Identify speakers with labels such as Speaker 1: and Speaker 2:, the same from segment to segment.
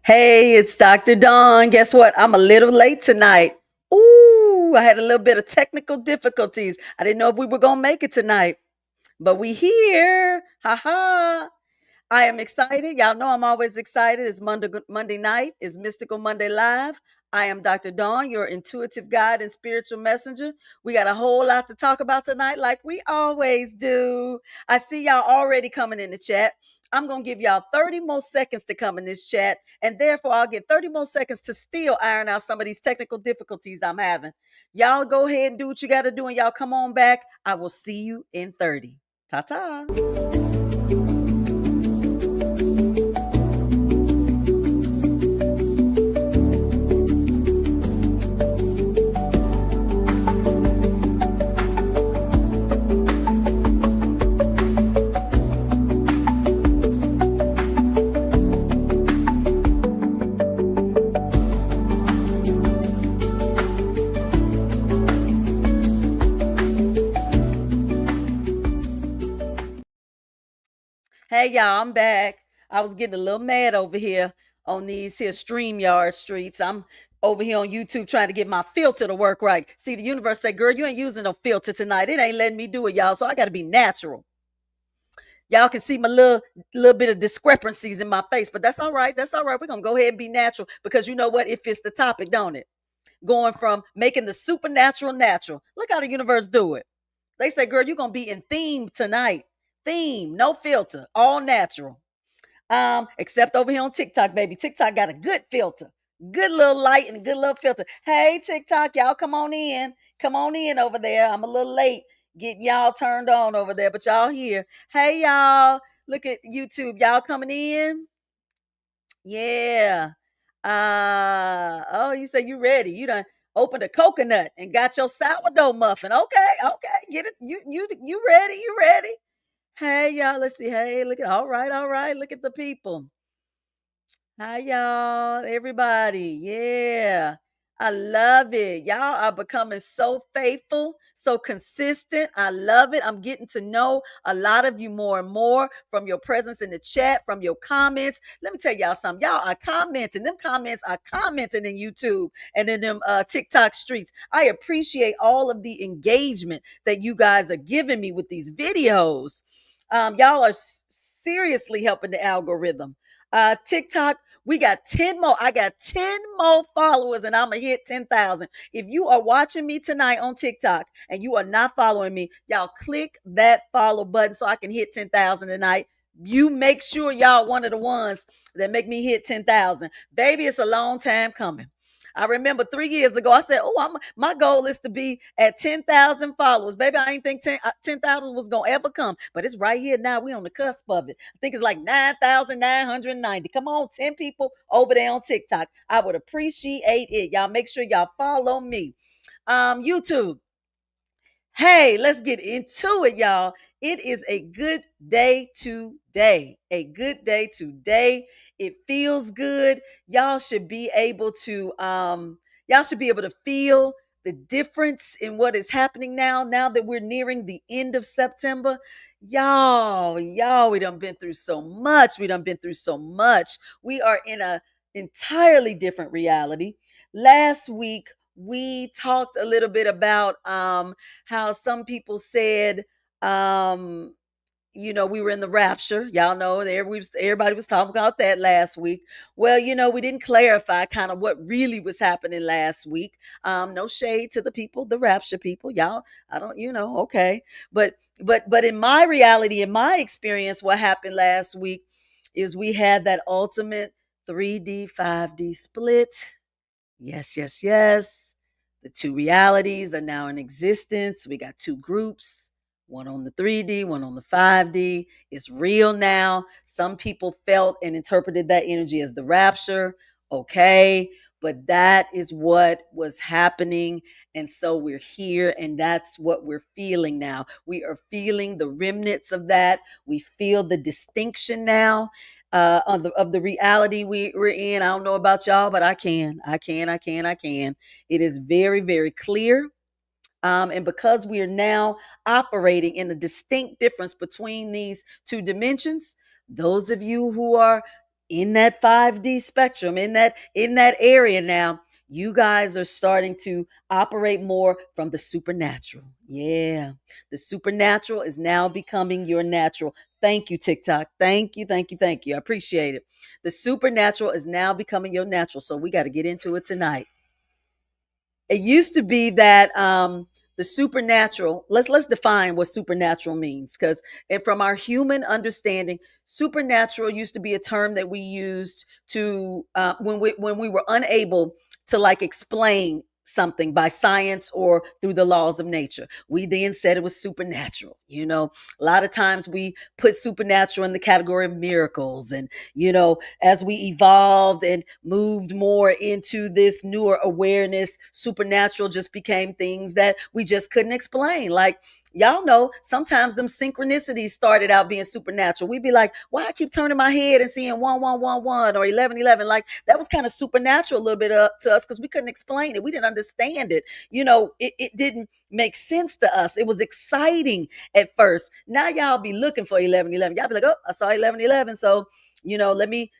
Speaker 1: Hey, it's Dr. Dawn. Guess what? I'm a little late tonight. Ooh, I had a little bit of technical difficulties. I didn't know if we were going to make it tonight, but we here. Ha ha. I am excited. Y'all know I'm always excited. It's Monday night. It's Mystical Monday Live. I am Dr. Dawn, your intuitive guide and spiritual messenger. We got a whole lot to talk about tonight, like we always do. I see y'all already coming in the chat. I'm going to give y'all 30 more seconds to come in this chat, and therefore I'll get 30 more seconds to still iron out some of these technical difficulties I'm having. Y'all go ahead and do what you got to do, and y'all come on back. I will see you in 30. Ta ta. Hey y'all, I'm back. I was getting a little mad over here on these here StreamYard streets. I'm over here on YouTube trying to get my filter to work right. See, the universe say, girl, you ain't using no filter tonight. It ain't letting me do it, y'all. So I gotta be natural. Y'all can see my little bit of discrepancies in my face, but that's all right. That's all right. We're gonna go ahead and be natural because you know what? It fits the topic, don't it? Going from making the supernatural natural. Look how the universe do it. They say, girl, you're gonna be in theme tonight. Theme, no filter, all natural. Except over here on TikTok, baby. TikTok got a good filter, good little light and a good little filter. Hey, TikTok, y'all come on in. Come on in over there. I'm a little late getting y'all turned on over there, but y'all here. Hey, y'all. Look at YouTube. Y'all coming in? Yeah. Oh, you say you ready. You done opened a coconut and got your sourdough muffin. Okay, okay. Get it. You ready? You ready? Hey, y'all. Let's see. Hey, look at all right, all right. Look at the people. Hi, y'all. Everybody. Yeah. I love it. Y'all are becoming so faithful, so consistent. I love it. I'm getting to know a lot of you more and more from your presence in the chat, from your comments. Let me tell y'all something. Y'all are commenting. Them comments are commenting in YouTube and in them TikTok streets. I appreciate all of the engagement that you guys are giving me with these videos. Y'all are seriously helping the algorithm. TikTok, we got 10 more. I got 10 more followers and I'm going to hit 10,000. If you are watching me tonight on TikTok and you are not following me, y'all click that follow button so I can hit 10,000 tonight. You make sure y'all one of the ones that make me hit 10,000. Baby, it's a long time coming. I remember 3 years ago, I said, my goal is to be at 10,000 followers. Baby, I ain't think 10,000 was going to ever come, but it's right here now. We on the cusp of it. I think it's like 9,990. Come on, 10 people over there on TikTok. I would appreciate it. Y'all make sure y'all follow me. YouTube. Hey, let's get into it, y'all. It is a good day today. A good day today. It feels good. Y'all should be able to feel the difference in what is happening now that we're nearing the end of September. Y'all, we done been through so much. We done been through so much. We are in a entirely different reality. Last week we talked a little bit about how some people said, um, we were in the rapture. Y'all know everybody was talking about that last week. Well, we didn't clarify kind of what really was happening last week. No shade to the people, the rapture people. Y'all, I don't, okay. But in my reality, in my experience, what happened last week is we had that ultimate 3D, 5D split. Yes, yes, yes. The two realities are now in existence. We got two groups, one on the 3D, one on the 5D. It's real now. Some people felt and interpreted that energy as the rapture. Okay. But that is what was happening. And so we're here, and that's what we're feeling now. We are feeling the remnants of that. We feel the distinction now of the reality we're in. I don't know about y'all, but I can. It is very, very clear. And because we are now operating in a distinct difference between these two dimensions, those of you who are in that 5D spectrum, in that area now, you guys are starting to operate more from the supernatural. Yeah. The supernatural is now becoming your natural. Thank you, TikTok. Thank you, thank you, thank you. I appreciate it. The supernatural is now becoming your natural. So we got to get into it tonight. It used to be that the supernatural, let's define what supernatural means, because from our human understanding, supernatural used to be a term that we used to when we were unable to like explain something by science or through the laws of nature. We then said it was supernatural. A lot of times we put supernatural in the category of miracles, and as we evolved and moved more into this newer awareness, supernatural just became things that we just couldn't explain. Like, y'all know, sometimes them synchronicities started out being supernatural. We'd be like, why I keep turning my head and seeing 1111 or 1111? Like, that was kind of supernatural a little bit to us because we couldn't explain it. We didn't understand it. It didn't make sense to us. It was exciting at first. Now y'all be looking for 1111. Y'all be like, oh, I saw 1111. So, let me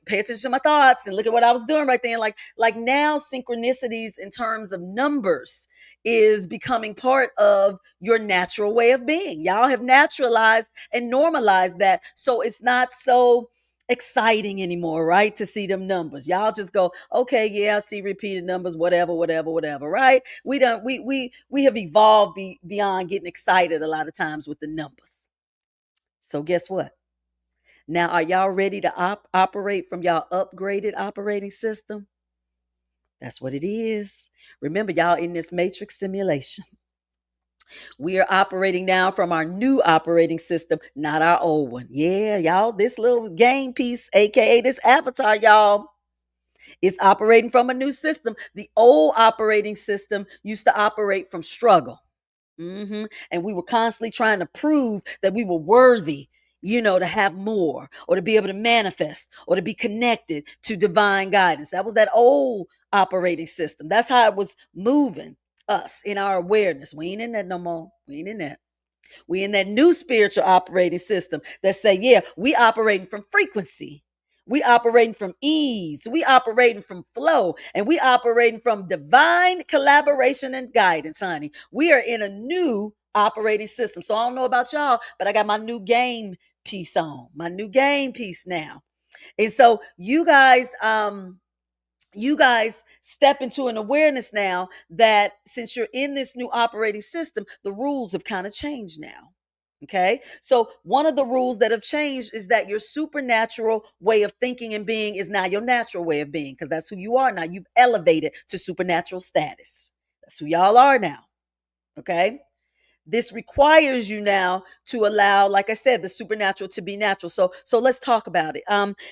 Speaker 1: pay attention to my thoughts and look at what I was doing right then. Like now synchronicities in terms of numbers is becoming part of your natural way of being. Y'all have naturalized and normalized that. So it's not so exciting anymore, right? To see them numbers. Y'all just go, okay, yeah, I see repeated numbers, whatever, whatever, whatever, right? We have evolved beyond getting excited a lot of times with the numbers. So guess what? Now, are y'all ready to operate from y'all upgraded operating system? That's what it is. Remember, y'all in this matrix simulation. We are operating now from our new operating system, not our old one. Yeah, y'all, this little game piece, aka this avatar, y'all, is operating from a new system. The old operating system used to operate from struggle. And we were constantly trying to prove that we were worthy, to have more or to be able to manifest or to be connected to divine guidance. That was that old operating system. That's how it was moving us in our awareness. We ain't in that no more. We ain't in that. We in that new spiritual operating system that say, yeah, we operating from frequency. We operating from ease. We operating from flow. And we operating from divine collaboration and guidance, honey. We are in a new operating system. So I don't know about y'all, but I got my new game piece on. My new game piece now. And so you guys step into an awareness now that since you're in this new operating system, the rules have kind of changed now. Okay. So one of the rules that have changed is that your supernatural way of thinking and being is now your natural way of being, because that's who you are now. You've elevated to supernatural status. That's who y'all are now. Okay. This requires you now to allow, like I said, the supernatural to be natural. So let's talk about it.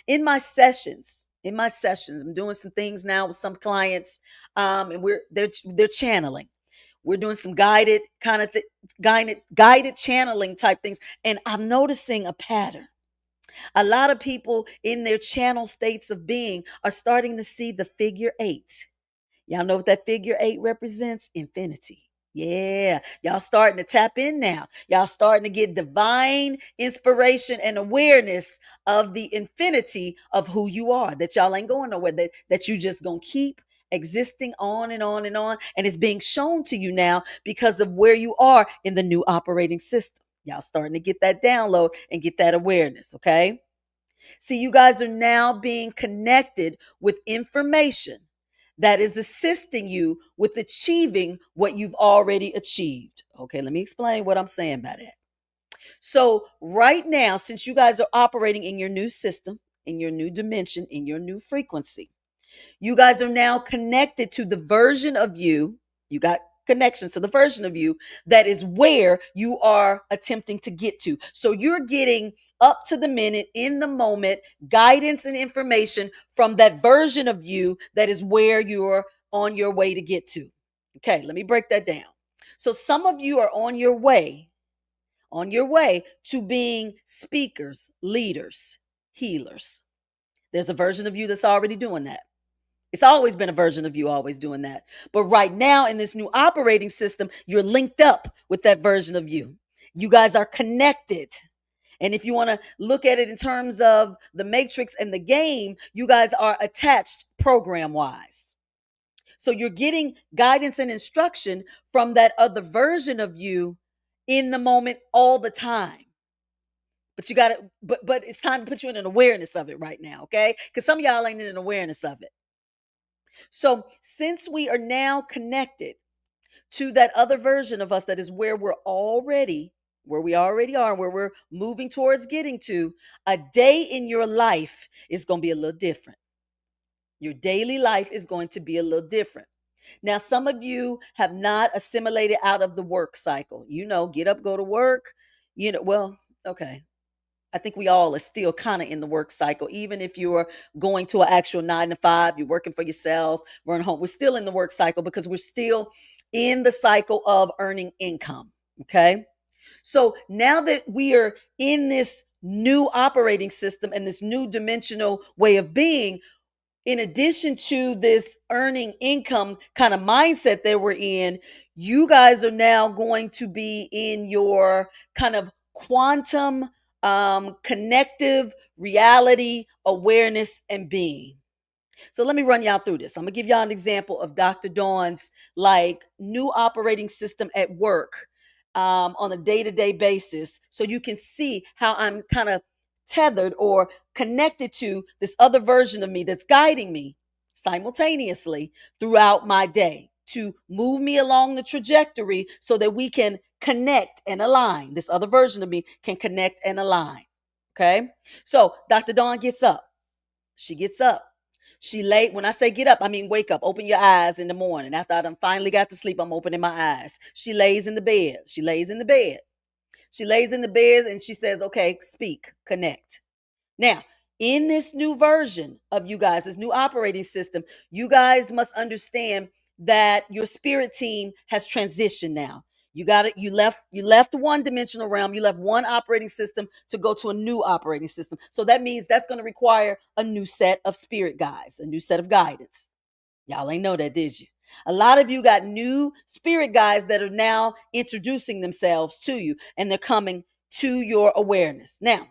Speaker 1: In my sessions, I'm doing some things now with some clients, and they're channeling. We're doing some guided kind of guided channeling type things, and I'm noticing a pattern. A lot of people in their channel states of being are starting to see the figure eight. Y'all know what that figure eight represents? Infinity. Yeah, y'all starting to tap in now. Y'all starting to get divine inspiration and awareness of the infinity of who you are, that y'all ain't going nowhere, that you just gonna keep existing on and on and on. And it's being shown to you now because of where you are in the new operating system. Y'all starting to get that download and get that awareness, okay? See, you guys are now being connected with information that is assisting you with achieving what you've already achieved. Okay, let me explain what I'm saying by that. So, right now, since you guys are operating in your new system, in your new dimension, in your new frequency, you guys are now connected to the version of you. You got connections to the version of you that is where you are attempting to get to. So you're getting up to the minute, in the moment, guidance and information from that version of you that is where you're on your way to get to. Okay, let me break that down. So some of you are on your way to being speakers, leaders, healers. There's a version of you that's already doing that. It's always been a version of you always doing that. But right now in this new operating system, you're linked up with that version of you. You guys are connected. And if you want to look at it in terms of the matrix and the game, you guys are attached program wise. So you're getting guidance and instruction from that other version of you in the moment all the time. But you got to, but it's time to put you in an awareness of it right now, okay? Because some of y'all ain't in an awareness of it. So since we are now connected to that other version of us that is where we already are, where we're moving towards getting to, a day in your life is going to be a little different. Your daily life is going to be a little different. Now, some of you have not assimilated out of the work cycle. Get up, go to work. Well, okay. I think we all are still kind of in the work cycle. Even if you're going to an actual 9 to 5, you're working for yourself, we're home. We're still in the work cycle because we're still in the cycle of earning income. Okay. So now that we are in this new operating system and this new dimensional way of being, in addition to this earning income kind of mindset that we're in, you guys are now going to be in your kind of quantum connective reality awareness and being. So let me run y'all through this. I'm gonna give y'all an example of Dr. Dawn's like new operating system at work on a day-to-day basis, so you can see how I'm kind of tethered or connected to this other version of me that's guiding me simultaneously throughout my day to move me along the trajectory so that we can connect and align. This other version of me can connect and align. Okay. So Dr. Dawn gets up. She gets up. When I say get up, I mean wake up, open your eyes in the morning. After I done finally got to sleep, I'm opening my eyes. She lays in the bed. She lays in the bed. She lays in the bed and she says, okay, speak, connect. Now, in this new version of you guys, this new operating system, you guys must understand that your spirit team has transitioned now. You got it. You left one dimensional realm. You left one operating system to go to a new operating system. So that means that's going to require a new set of spirit guides, a new set of guidance. Y'all ain't know that, did you? A lot of you got new spirit guides that are now introducing themselves to you, and they're coming to your awareness. Now,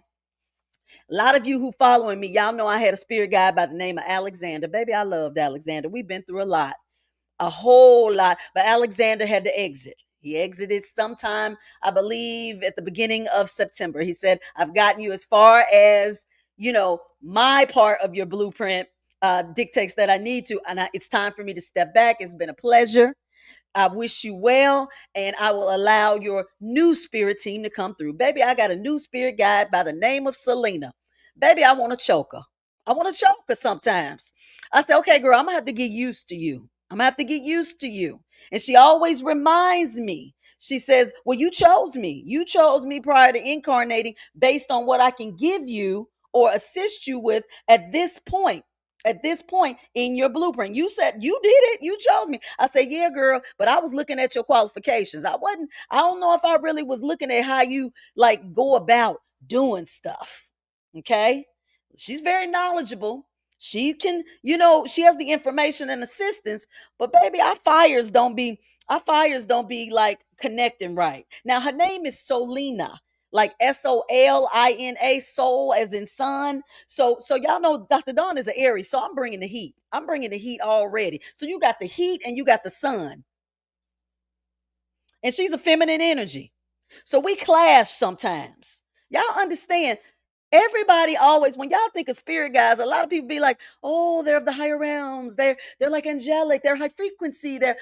Speaker 1: a lot of you who following me, y'all know I had a spirit guide by the name of Alexander. Baby, I loved Alexander. We've been through a whole lot, but Alexander had to exit. He exited sometime, I believe, at the beginning of September. He said, I've gotten you as far as, my part of your blueprint dictates that I need to, and it's time for me to step back. It's been a pleasure. I wish you well, and I will allow your new spirit team to come through. Baby, I got a new spirit guide by the name of Selena. Baby, I want to choke her. I want to choke her sometimes. I said, okay, girl, I'm going to have to get used to you. I'm going to have to get used to you. And she always reminds me. She says, well, you chose me. You chose me prior to incarnating based on what I can give you or assist you with at this point. At this point in your blueprint, you said you did it. You chose me. I said, yeah, girl, but I was looking at your qualifications. I don't know if I really was looking at how you like go about doing stuff. Okay. She's very knowledgeable. She can, she has the information and assistance, but baby, our fires don't be like connecting right. Now her name is Solina, like Solina, soul as in sun. So y'all know Dr. Dawn is an Aries, so I'm bringing the heat. I'm bringing the heat already. So you got the heat and you got the sun. And she's a feminine energy. So we clash sometimes. Y'all understand? Everybody always, when y'all think of spirit guys, a lot of people be like, oh, they're of the higher realms. They're like angelic. They're high frequency. They're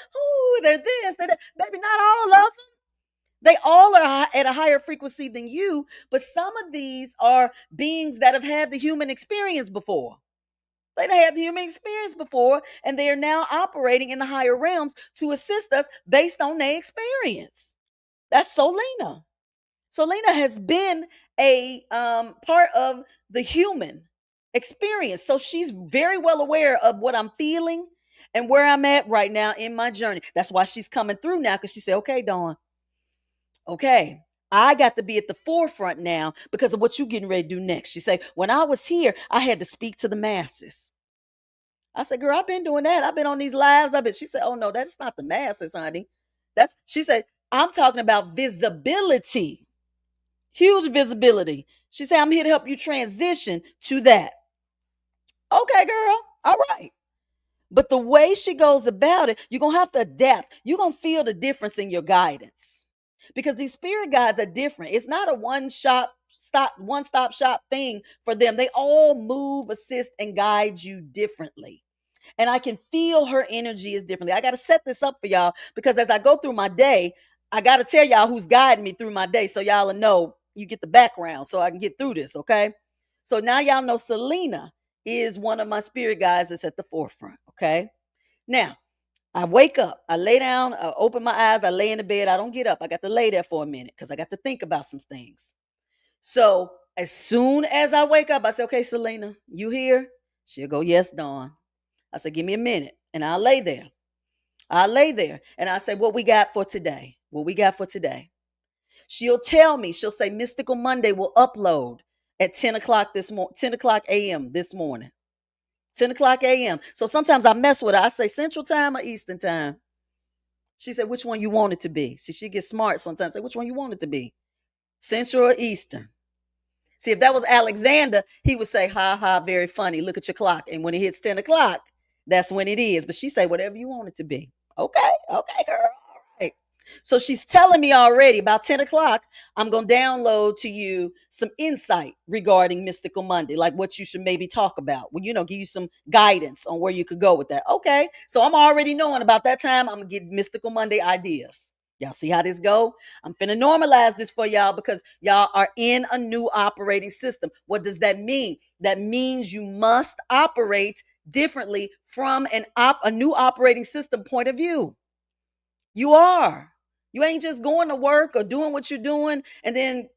Speaker 1: this, they're that. Baby, not all of them. They all are at a higher frequency than you, but some of these are beings that have had the human experience before. They've had the human experience before, and they are now operating in the higher realms to assist us based on their experience. That's Solina. Solina has been a part of the human experience. So she's very well aware of what I'm feeling and where I'm at right now in my journey. That's why she's coming through now, because she said, okay, Dawn, okay, I got to be at the forefront now because of what you getting ready to do next. She said, when I was here, I had to speak to the masses. I said, girl, I've been doing that. I've been on these lives. She said, oh no, that's not the masses, honey. She said, I'm talking about visibility. Huge visibility. She said, I'm here to help you transition to that. Okay, girl. All right. But the way she goes about it, you're going to have to adapt. You're going to feel the difference in your guidance because these spirit guides are different. It's not a one stop shop thing for them. They all move, assist, and guide you differently. And I can feel her energy is differently. I got to set this up for y'all because as I go through my day, I got to tell y'all who's guiding me through my day so y'all will know you get the background so I can get through this, okay? So now y'all know Selena is one of my spirit guides that's at the forefront, okay? Now, I wake up, I lay down, I open my eyes, I lay in the bed, I don't get up. I got to lay there for a minute because I got to think about some things. So as soon as I wake up, I say, okay, Selena, you here? She'll go, yes, Dawn. I said, give me a minute. And I'll lay there. I'll lay there. And I say, what we got for today? What we got for today? She'll tell me, she'll say, Mystical Monday will upload at 10 o'clock 10 o'clock a.m. this morning. 10 o'clock a.m. So sometimes I mess with her. I say Central Time or Eastern Time. She said, which one you want it to be? See, she gets smart sometimes. Say, which one you want it to be? Central or Eastern? See, if that was Alexander, he would say, ha ha, very funny. Look at your clock. And when it hits 10 o'clock, that's when it is. But she say, whatever you want it to be. Okay, okay, girl. All right. So she's telling me already about 10 o'clock, I'm going to download to you some insight regarding Mystical Monday, like what you should maybe talk about. Well, give you some guidance on where you could go with that. Okay. So I'm already knowing about that time. I'm going to get Mystical Monday ideas. Y'all see how this go? I'm finna normalize this for y'all because y'all are in a new operating system. What does that mean? That means you must operate differently from a new operating system point of view. You are. You ain't just going to work or doing what you're doing and then,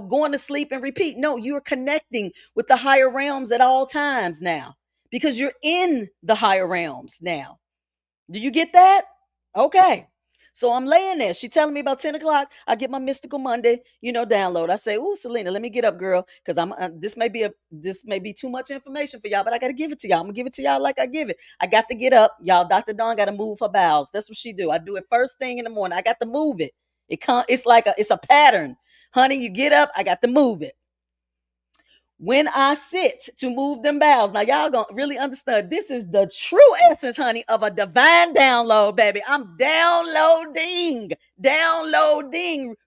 Speaker 1: going to sleep and repeat. No, you're connecting with the higher realms at all times now because you're in the higher realms now. Do you get that? Okay. So I'm laying there. She telling me about 10 o'clock. I get my Mystical Monday, download. I say, "Ooh, Selena, let me get up, girl, because I'm this may be too much information for y'all, but I gotta give it to y'all. I'm gonna give it to y'all like I give it. I got to get up, y'all. Dr. Dawn got to move her bowels. That's what she do. I do it first thing in the morning. I got to move it. It's like it's a pattern, honey. You get up, I got to move it. When I sit to move them bowels. Now, y'all gonna really understand this is the true essence, honey, of a divine download, baby. I'm downloading,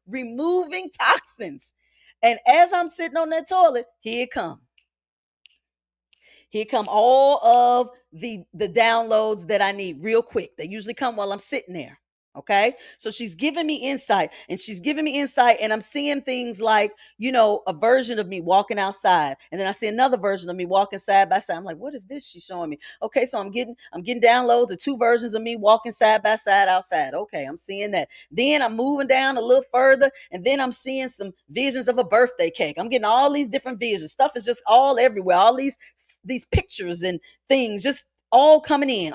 Speaker 1: removing toxins. And as I'm sitting on that toilet, here it comes. Here come all of the downloads that I need real quick. They usually come while I'm sitting there. Okay. So she's giving me insight and I'm seeing things like, a version of me walking outside. And then I see another version of me walking side by side. I'm like, what is this she's showing me? Okay. So I'm getting downloads of two versions of me walking side by side outside. Okay. I'm seeing that. Then I'm moving down a little further and then I'm seeing some visions of a birthday cake. I'm getting all these different visions. Stuff is just all everywhere. All these pictures and things just all coming in,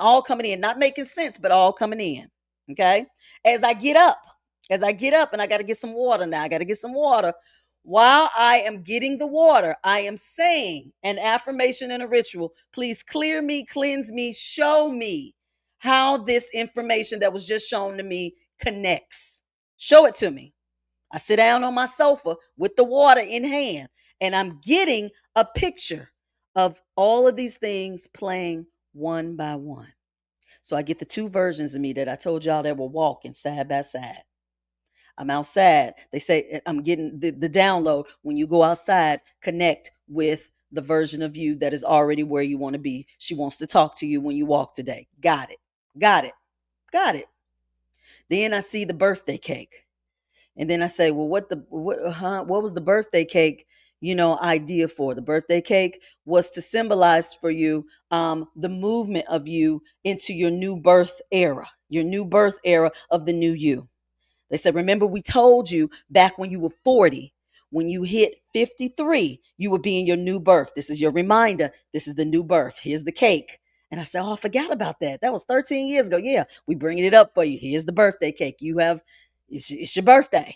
Speaker 1: not making sense, but all coming in. Okay. As I get up and I got to get some water now. I got to get some water. While I am getting the water, I am saying an affirmation and a ritual. Please clear me, cleanse me, show me how this information that was just shown to me connects. Show it to me. I sit down on my sofa with the water in hand and I'm getting a picture of all of these things playing one by one. So I get the two versions of me that I told y'all that were walking side by side. I'm outside. They say I'm getting the download. When you go outside, connect with the version of you that is already where you want to be. She wants to talk to you when you walk today. Got it. Got it. Got it. Then I see the birthday cake. And then I say, well, what was the birthday cake, idea for? The birthday cake was to symbolize for you the movement of you into your new birth era of the new you. They said, remember, we told you back when you were 40, when you hit 53, you would be in your new birth. This is your reminder. This is the new birth. Here's the cake. And I said, oh, I forgot about that. That was 13 years ago. Yeah, we bringing it up for you. Here's the birthday cake. It's your birthday.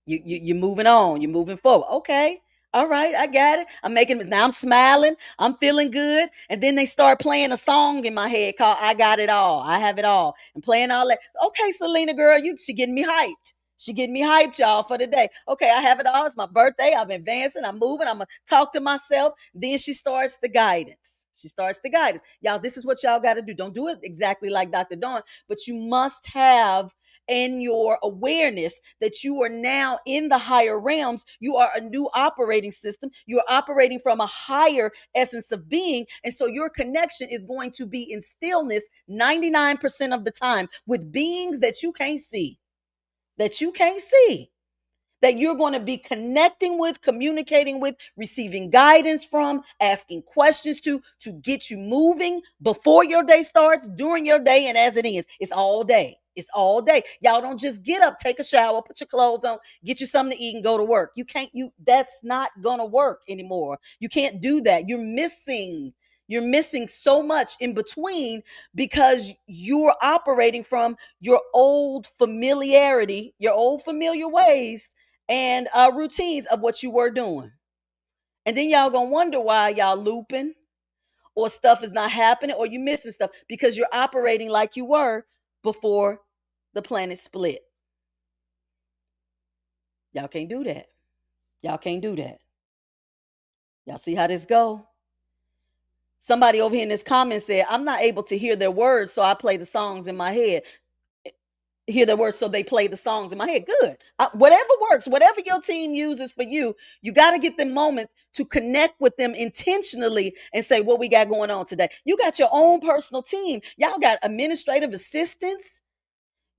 Speaker 1: You're moving on. You're moving forward. Okay. All right. I got it. Now I'm smiling. I'm feeling good. And then they start playing a song in my head called I Got It All. I Have It All. And playing all that. Okay, Selena girl, she getting me hyped. She getting me hyped, y'all, for the day. Okay, I have it all. It's my birthday. I'm advancing. I'm moving. I'm going to talk to myself. Then she starts the guidance. She starts the guidance. Y'all, this is what y'all got to do. Don't do it exactly like Dr. Dawn, but you must have in your awareness that you are now in the higher realms. You are a new operating system. You are operating from a higher essence of being. And so your connection is going to be in stillness 99% of the time with beings that you can't see, that you can't see, that you're going to be connecting with, communicating with, receiving guidance from, asking questions to get you moving before your day starts, during your day, and as it ends. It's all day. It's all day. Y'all don't just get up, take a shower, put your clothes on, get you something to eat and go to work. You can't, that's not going to work anymore. You can't do that. You're missing so much in between because you're operating from your old familiarity, your old familiar ways and routines of what you were doing. And then y'all gonna wonder why y'all looping or stuff is not happening or you missing stuff because you're operating like you were before the planet split. Y'all can't do that. Y'all can't do that. Y'all see how this go? Somebody over here in this comment said, I'm not able to hear their words, so I play the songs in my head. Hear the words, so they play the songs in my head. Good. Whatever works, whatever your team uses for you, you got to get the moment to connect with them intentionally and say, what we got going on today. You got your own personal team. Y'all got administrative assistants.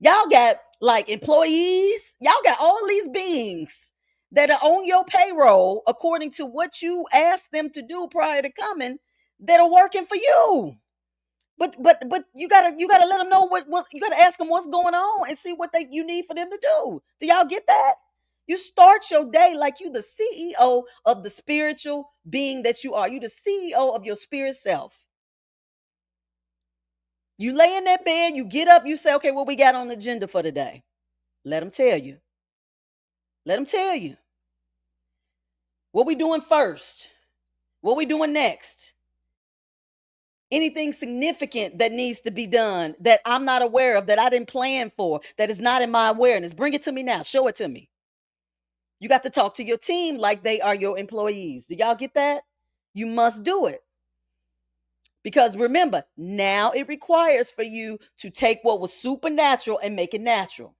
Speaker 1: Y'all got like employees. Y'all got all these beings that are on your payroll according to what you asked them to do prior to coming that are working for you. But you gotta let them know what you gotta ask them what's going on and see what you need for them to do. Do y'all get that? You start your day like you the CEO of the spiritual being that you are. You the CEO of your spirit self. You lay in that bed, you get up, you say, okay, what we got on the agenda for today? Let them tell you. Let them tell you. What we doing first? What we doing next? Anything significant that needs to be done that I'm not aware of, that I didn't plan for, that is not in my awareness. Bring it to me now. Show it to me. You got to talk to your team like they are your employees. Do y'all get that? You must do it. Because remember, now it requires for you to take what was supernatural and make it natural.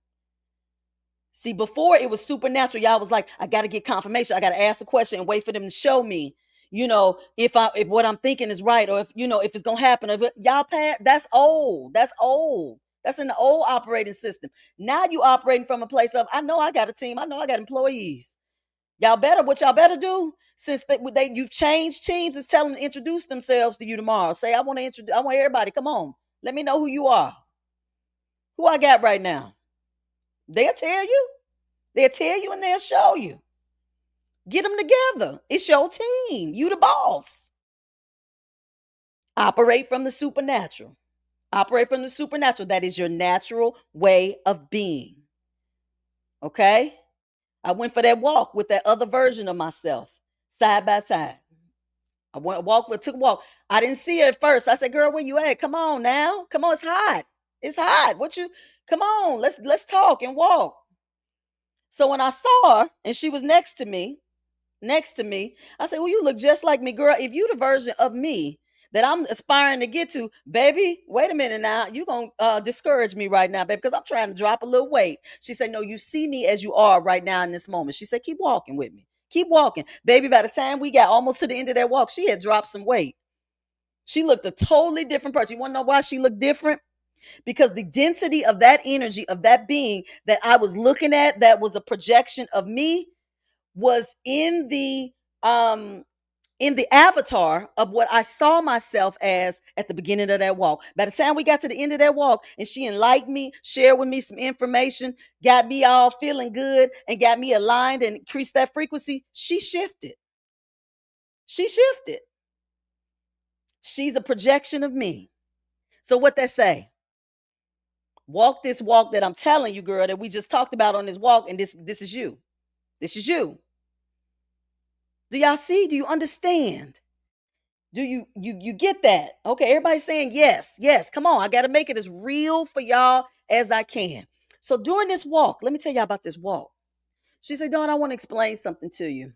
Speaker 1: See, before it was supernatural, y'all was like, I got to get confirmation. I got to ask a question and wait for them to show me, if what I'm thinking is right, or if it's gonna happen. Y'all that's old. That's old. That's in the old operating system. Now you operating from a place of, I know I got a team. I know I got employees. What y'all better do, since you changed teams, is tell them to introduce themselves to you tomorrow. Say, I want everybody. Come on. Let me know who you are. Who I got right now. They'll tell you. They'll tell you and they'll show you. Get them together. It's your team. You the boss. Operate from the supernatural. Operate from the supernatural. That is your natural way of being. Okay? I went for that walk with that other version of myself, side by side. Took a walk. I didn't see her at first. I said, girl, where you at? Come on now. Come on, it's hot. It's hot. Come on, let's talk and walk. So when I saw her and she was next to me, I said, well, you look just like me, girl. If you the version of me that I'm aspiring to get to, baby, wait a minute now. You going to discourage me right now, baby, because I'm trying to drop a little weight. She said, no, you see me as you are right now in this moment. She said, keep walking with me. Keep walking. Baby, by the time we got almost to the end of that walk, she had dropped some weight. She looked a totally different person. You want to know why she looked different? Because the density of that energy, of that being that I was looking at, that was a projection of me, was in the avatar of what I saw myself as at the beginning of that walk. By the time we got to the end of that walk and she enlightened me, shared with me some information, got me all feeling good and got me aligned and increased that frequency, she shifted. She shifted. She's a projection of me. So what that say? Walk this walk that I'm telling you, girl, that we just talked about on this walk, and this is you. This is you. Do y'all see? Do you understand? Do you get that? Okay, everybody's saying yes. Yes. Come on. I got to make it as real for y'all as I can. So during this walk, let me tell y'all about this walk. She said, Dawn, I want to explain something to you.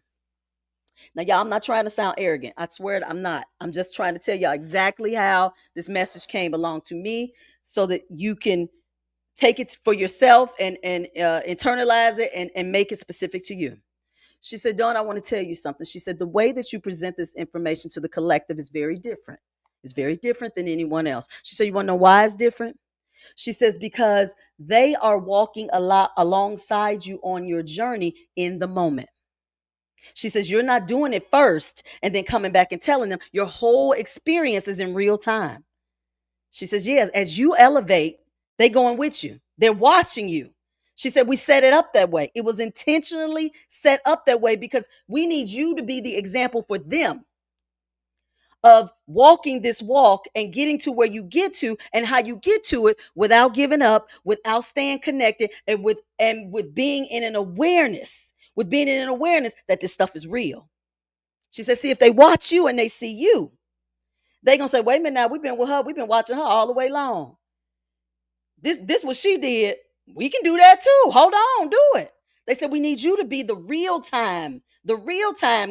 Speaker 1: Now, y'all, I'm not trying to sound arrogant. I swear I'm not. I'm just trying to tell y'all exactly how this message came along to me so that you can take it for yourself and internalize it and make it specific to you. She said, Dawn, I want to tell you something. She said, the way that you present this information to the collective is very different. It's very different than anyone else. She said, you want to know why it's different? She says, because they are walking a lot alongside you on your journey in the moment. She says, you're not doing it first and then coming back and telling them. Your whole experience is in real time. She says, yeah, as you elevate, they going with you. They're watching you. She said, we set it up that way. It was intentionally set up that way because we need you to be the example for them of walking this walk and getting to where you get to and how you get to it without giving up, without staying connected, and with being in an awareness, with being in an awareness that this stuff is real. She said, see, if they watch you and they see you, they gonna say, wait a minute now, we've been with her, we've been watching her all the way long. This what she did. We can do that too. Hold on, do it. They said we need you to be the real time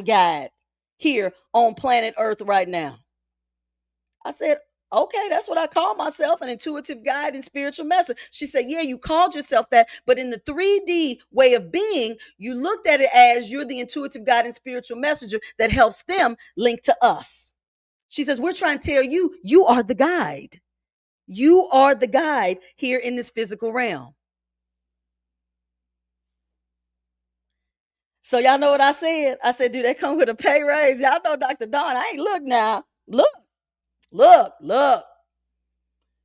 Speaker 1: guide here on planet Earth right now. I said, okay, that's what I call myself, an intuitive guide and spiritual messenger. She said, yeah, you called yourself that, but in the 3D way of being, you looked at it as you're the intuitive guide and spiritual messenger that helps them link to us. She says, we're trying to tell you, you are the guide. You are the guide here in this physical realm. So y'all know what I said? I said, do they come with a pay raise? Y'all know Dr. Dawn. I ain't look now. Look.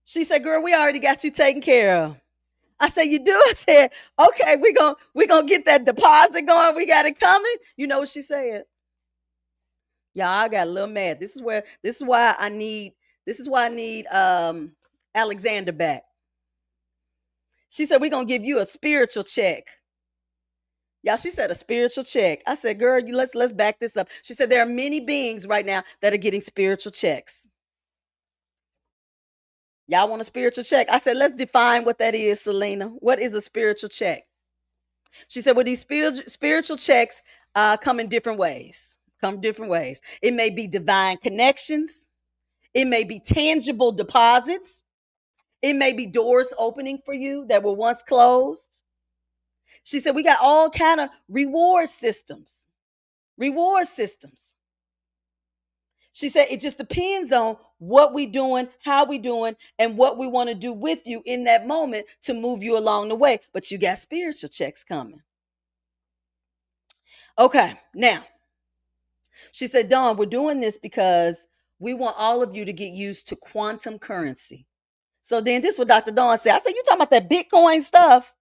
Speaker 1: She said, girl, we already got you taken care of. I said, you do? I said, okay, we gonna get that deposit going. We got it coming. You know what she said? Y'all, I got a little mad. This is why I need Alexander back. She said, we're gonna give you a spiritual check. Y'all, she said a spiritual check. I said, girl, let's back this up. She said there are many beings right now that are getting spiritual checks. Y'all want a spiritual check? I said, let's define what that is, Selena. What is a spiritual check? She said, well, these spiritual checks come in different ways. Come different ways. It may be divine connections. It may be tangible deposits. It may be doors opening for you that were once closed. She said, we got all kind of reward systems. Reward systems. She said, it just depends on what we doing, how we doing, and what we want to do with you in that moment to move you along the way. But you got spiritual checks coming. Okay, now, she said, Dawn, we're doing this because we want all of you to get used to quantum currency. So then this is what Dr. Dawn said. I said, you talking about that Bitcoin stuff?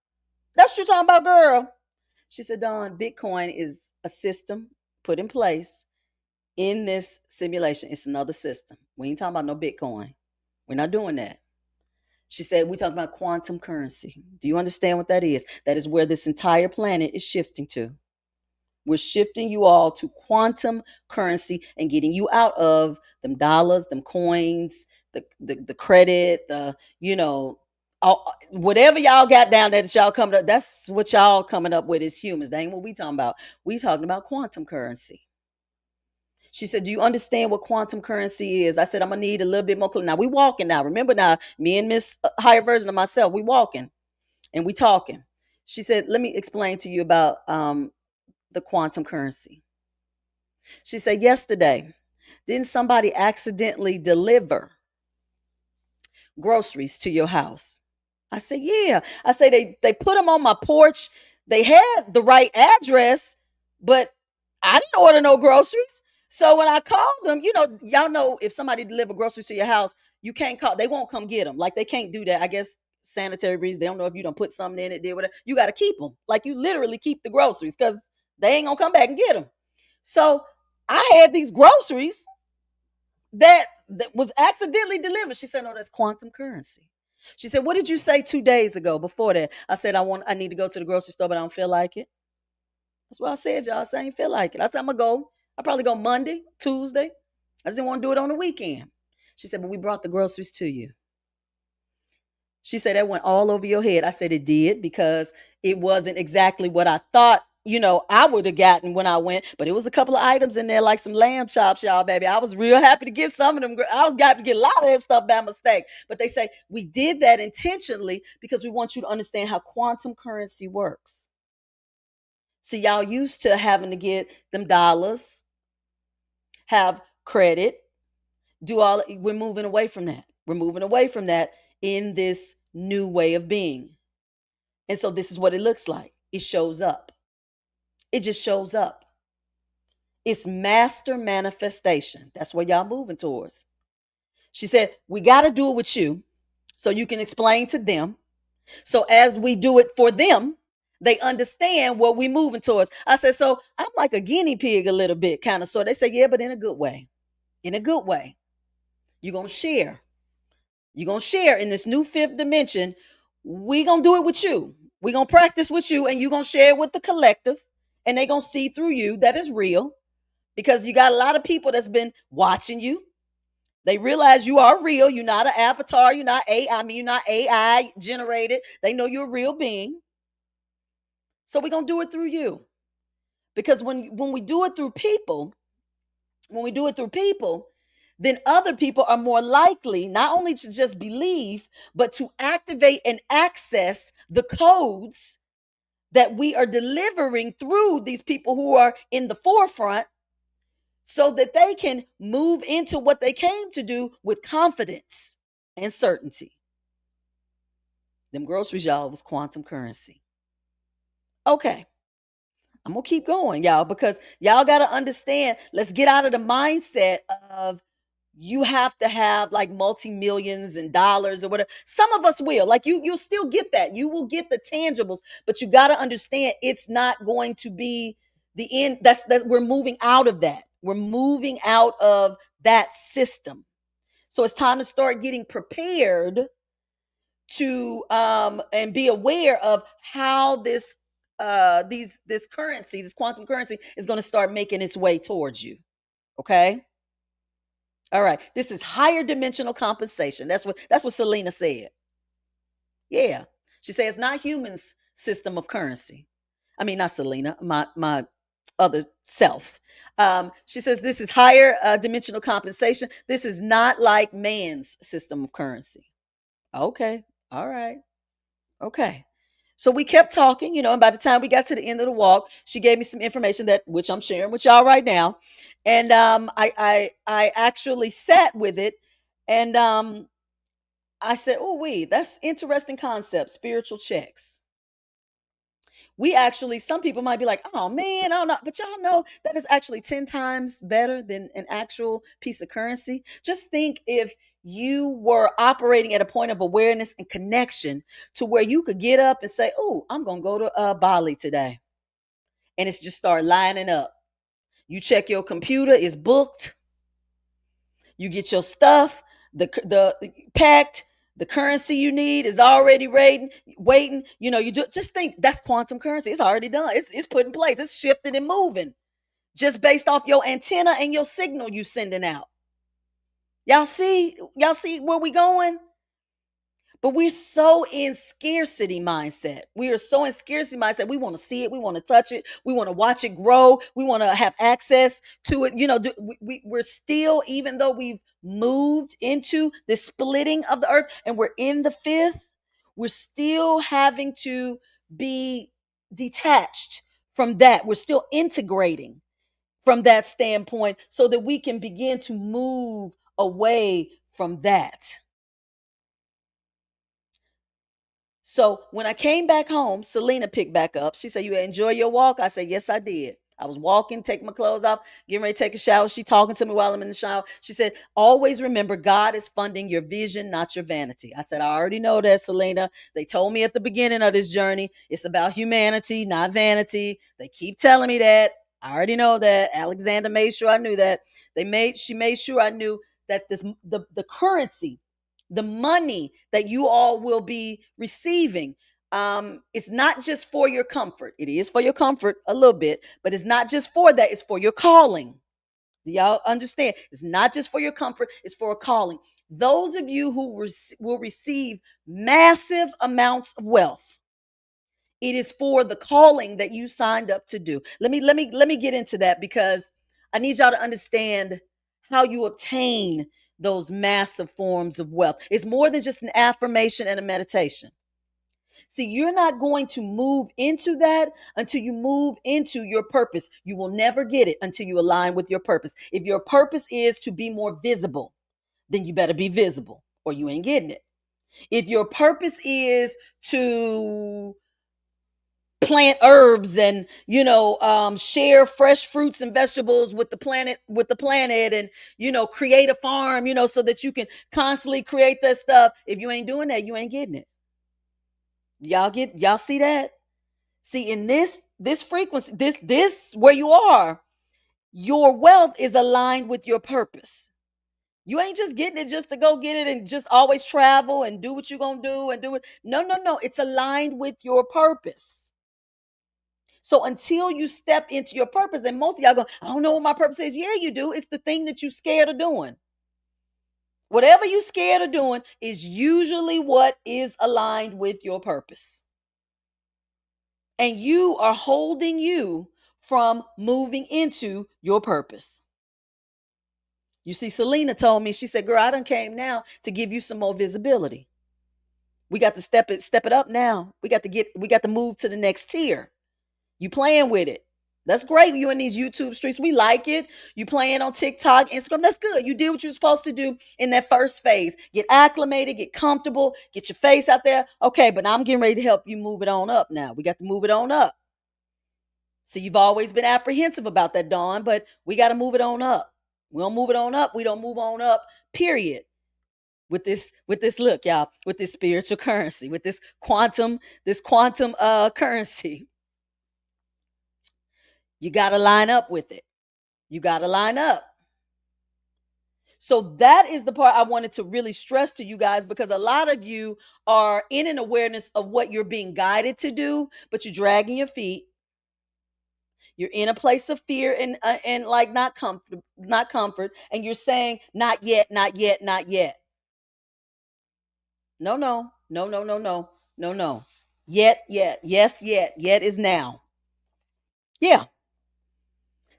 Speaker 1: That's what you're talking about, girl. She said, Dawn, Bitcoin is a system put in place in this simulation. It's another system. We ain't talking about no Bitcoin. We're not doing that. She said, we talking about quantum currency. Do you understand what that is? That is where this entire planet is shifting to. We're shifting you all to quantum currency and getting you out of them dollars, them coins, the credit, whatever y'all got down there that y'all coming up. That's what y'all coming up with as humans. That ain't what we talking about. We talking about quantum currency. She said, do you understand what quantum currency is? I said, I'm going to need a little bit more. Now, we walking now. Remember now, me and Miss Higher Version of myself, we walking and we talking. She said, let me explain to you about the quantum currency. She said, yesterday, didn't somebody accidentally deliver groceries to your house? I said, yeah. I said, they put them on my porch. They had the right address, but I didn't order no groceries. So when I called them, y'all know if somebody deliver groceries to your house, you can't call. They won't come get them. Like they can't do that. I guess sanitary reasons. They don't know if you don't put something in it, did whatever. You got to keep them. Like you literally keep the groceries because they ain't gonna come back and get them. So I had these groceries that was accidentally delivered. She said, no, that's quantum currency. She said, what did you say 2 days ago before that? I said, I need to go to the grocery store, but I don't feel like it. That's what I said, y'all. I said, I ain't feel like it. I said, I'm going to go. I'll probably go Monday, Tuesday. I just didn't want to do it on the weekend. She said, but we brought the groceries to you. She said that went all over your head. I said it did because it wasn't exactly what I thought, I would have gotten when I went, but it was a couple of items in there like some lamb chops, y'all, baby. I was real happy to get some of them. I was happy to get a lot of that stuff by mistake. But they say we did that intentionally because we want you to understand how quantum currency works. See, y'all used to having to get them dollars, have credit, do all. We're moving away from that. We're moving away from that in this new way of being. And so this is what it looks like. It shows up. It just shows up. It's master manifestation. That's what y'all moving towards. She said, we got to do it with you so you can explain to them. So as we do it for them, they understand what we moving towards. I said, so I'm like a guinea pig a little bit, kind of. So they say, yeah, but in a good way. In a good way. You're going to share. You're going to share in this new fifth dimension. We're going to do it with you. We're going to practice with you, and you're going to share it with the collective, and they're going to see through you that is real, because you got a lot of people that's been watching you. They realize you are real. You're not an avatar. You're not AI. You're not AI generated. They know you're a real being. So we're going to do it through you. Because when we do it through people, then other people are more likely not only to just believe, but to activate and access the codes that we are delivering through these people who are in the forefront, so that they can move into what they came to do with confidence and certainty. Them groceries, y'all, was quantum currency. Okay. I'm going to keep going, y'all, because y'all got to understand. Let's get out of the mindset of you have to have like multi-millions and dollars or whatever. Some of us will. Like you'll still get that. You will get the tangibles, but you got to understand it's not going to be the end. That's we're moving out of that. We're moving out of that system. So it's time to start getting prepared to and be aware of how this this quantum currency is going to start making its way towards you. Okay? All right. This is higher dimensional compensation. That's what Selena said. Yeah. She said it's not humans' system of currency. I mean, not Selena, my other self. She says this is higher dimensional compensation. This is not like man's system of currency. Okay. All right. Okay. So we kept talking, and by the time we got to the end of the walk, she gave me some information that which I'm sharing with y'all right now. And I actually sat with it, and I said, "Oh, that's interesting concept, spiritual checks." We actually, some people might be like, "Oh man, I don't know," but y'all know that is actually 10 times better than an actual piece of currency. Just think if you were operating at a point of awareness and connection to where you could get up and say, "Oh, I'm going to go to Bali today." And it's just start lining up. You check your computer, it's booked. You get your stuff, the packed, the currency you need is already waiting. You just think that's quantum currency. It's already done. It's put in place. It's shifting and moving just based off your antenna and your signal you sending out. Y'all see where we going? But we're so in scarcity mindset. We are so in scarcity mindset. We want to see it. We want to touch it. We want to watch it grow. We want to have access to it. We're still, even though we've moved into the splitting of the earth and we're in the fifth, we're still having to be detached from that. We're still integrating from that standpoint so that we can begin to move away from that. So when I came back home, Selena picked back up. She said, "You enjoy your walk?" I said, "Yes, I did." I was walking, taking my clothes off, getting ready to take a shower. She talking to me while I'm in the shower. She said, "Always remember, God is funding your vision, not your vanity." I said, "I already know that, Selena. They told me at the beginning of this journey, it's about humanity, not vanity. They keep telling me that. I already know that. Alexander made sure I knew that. She made sure I knew that the currency, the money that you all will be receiving, it's not just for your comfort. It is for your comfort a little bit, but it's not just for that. It's for your calling. Do y'all understand? It's not just for your comfort. It's for a calling. Those of you who will receive massive amounts of wealth, it is for the calling that you signed up to do. Let me get into that, because I need y'all to understand how you obtain those massive forms of wealth. It's more than just an affirmation and a meditation. See, you're not going to move into that until you move into your purpose. You will never get it until you align with your purpose. If your purpose is to be more visible, then you better be visible or you ain't getting it. If your purpose is to plant herbs and share fresh fruits and vegetables with the planet, and create a farm, so that you can constantly create that stuff, if you ain't doing that, you ain't getting it. Y'all see that? See, in this frequency, this where you are, your wealth is aligned with your purpose. You ain't just getting it just to go get it and just always travel and do what you're gonna do and do it. No, no, no. It's aligned with your purpose. So until you step into your purpose, and most of y'all go, I don't know what my purpose is. Yeah, you do. It's the thing that you're scared of doing. Whatever you're scared of doing is usually what is aligned with your purpose. And you are holding you from moving into your purpose. You see, Selena told me, she said, girl, I done came now to give you some more visibility. We got to step it up now. We got to move to the next tier. You playing with it. That's great. You in these YouTube streets. We like it. You playing on TikTok, Instagram. That's good. You did what you're supposed to do in that first phase. Get acclimated, get comfortable, get your face out there. Okay, but I'm getting ready to help you move it on up now. We got to move it on up. See, you've always been apprehensive about that, Dawn, but we got to move it on up. We don't move it on up. We don't move on up, period. With this look, y'all, with this spiritual currency, with this quantum currency. You got to line up with it. You got to line up. So that is the part I wanted to really stress to you guys, because a lot of you are in an awareness of what you're being guided to do, but you're dragging your feet. You're in a place of fear and like not comfort, and you're saying not yet, not yet, not yet. No, no, no, no, no, no, no, no. Yet, yes, yet is now. Yeah.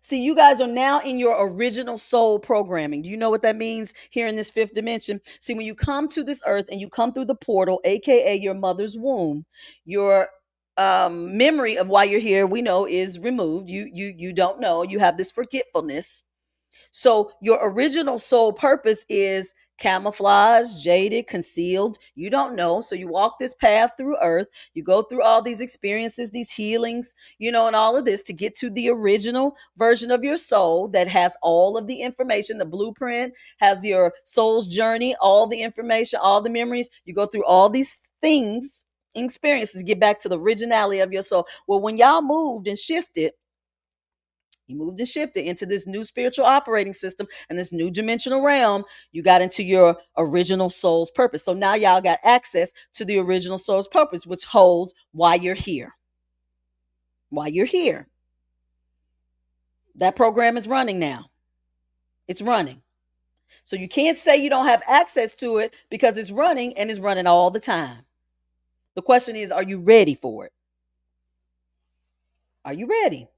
Speaker 1: See, you guys are now in your original soul programming. Do you know what that means here in this fifth dimension? See, when you come to this earth and you come through the portal, aka your mother's womb, your memory of why you're here, we know, is removed. You don't know. You have this forgetfulness. So your original soul purpose is camouflage, jaded, concealed. You don't know. So you walk this path through earth. You go through all these experiences, these healings, and all of this to get to the original version of your soul that has all of the information. The blueprint has your soul's journey, all the information, all the memories. You go through all these things, experiences, get back to the originality of your soul. Well, when y'all moved and shifted, you moved and shifted into this new spiritual operating system and this new dimensional realm. You got into your original soul's purpose. So now y'all got access to the original soul's purpose, which holds why you're here. Why you're here. That program is running now. It's running. So you can't say you don't have access to it, because it's running, and it's running all the time. The question is, are you ready for it? Are you ready?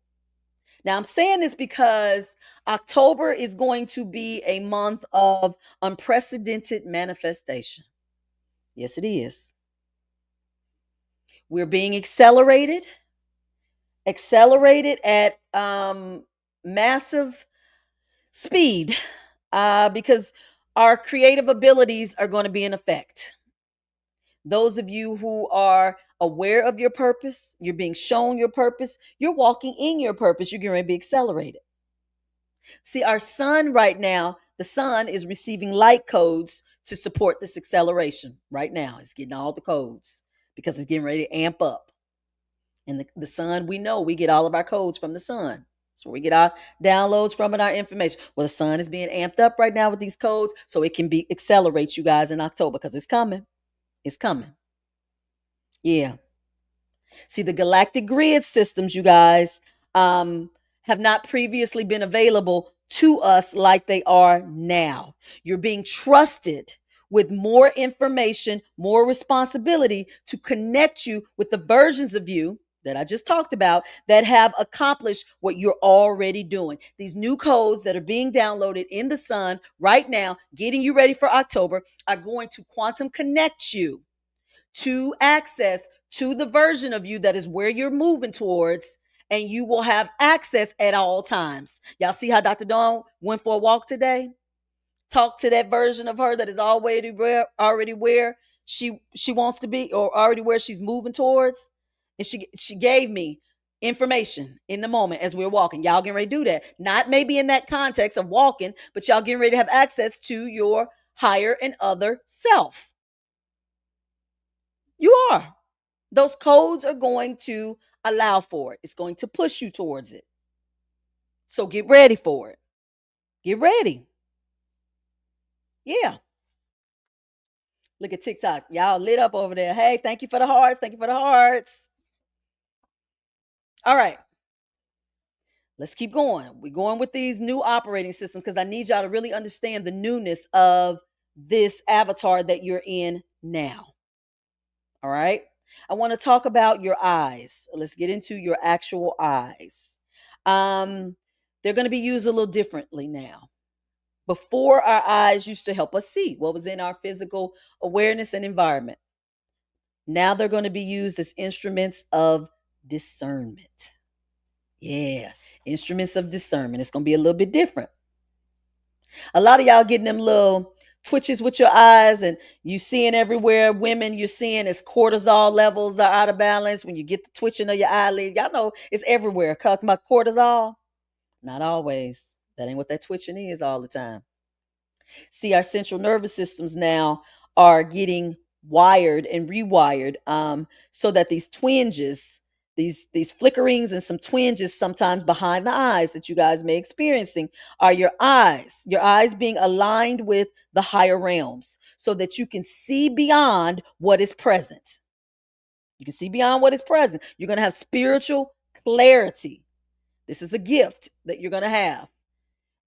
Speaker 1: Now, I'm saying this because October is going to be a month of unprecedented manifestation. Yes, it is. We're being accelerated at massive speed, because our creative abilities are going to be in effect. Those of you who are aware of your purpose, you're being shown your purpose, you're walking in your purpose, you're going to be accelerated. See, our sun right now, the sun is receiving light codes to support this acceleration right now. It's getting all the codes because it's getting ready to amp up. And the sun, we know we get all of our codes from the sun. That's where we get our downloads from and our information. Well, the sun is being amped up right now with these codes, so it can be accelerate you guys in October, because it's coming. It's coming. Yeah. See, the galactic grid systems, you guys, have not previously been available to us like they are now. You're being trusted with more information, more responsibility to connect you with the versions of you that I just talked about that have accomplished what you're already doing. These new codes that are being downloaded in the sun right now, getting you ready for October, are going to quantum connect you to access to the version of you that is where you're moving towards, and you will have access at all times. Y'all see how Dr. Dawn went for a walk today? Talk to that version of her that is already where she wants to be, or already where she's moving towards. And she gave me information in the moment as we we're walking. Y'all getting ready to do that. Not maybe in that context of walking, but y'all getting ready to have access to your higher and other self. You are. Those codes are going to allow for it. It's going to push you towards it. So get ready for it. Get ready. Yeah. Look at TikTok. Y'all lit up over there. Hey, thank you for the hearts. Thank you for the hearts. All right. Let's keep going. We're going with these new operating systems because I need y'all to really understand the newness of this avatar that you're in now. All right. I want to talk about your eyes. Let's get into your actual eyes. Um, they're going to be used a little differently now. Before, our eyes used to help us see what was in our physical awareness and environment. Now they're going to be used as instruments of discernment. Yeah, instruments of discernment. It's going to be a little bit different. A lot of y'all getting them little twitches with your eyes, and you seeing everywhere. Women, you're seeing as cortisol levels are out of balance when you get the twitching of your eyelid. Y'all know it's everywhere. Talking about cortisol, not always. That ain't what that twitching is all the time. See, our central nervous systems now are getting wired and rewired, so that these twinges, these flickerings and some twinges sometimes behind the eyes that you guys may experiencing, are your eyes being aligned with the higher realms so that you can see beyond what is present. You can see beyond what is present. You're going to have spiritual clarity. This is a gift that you're going to have.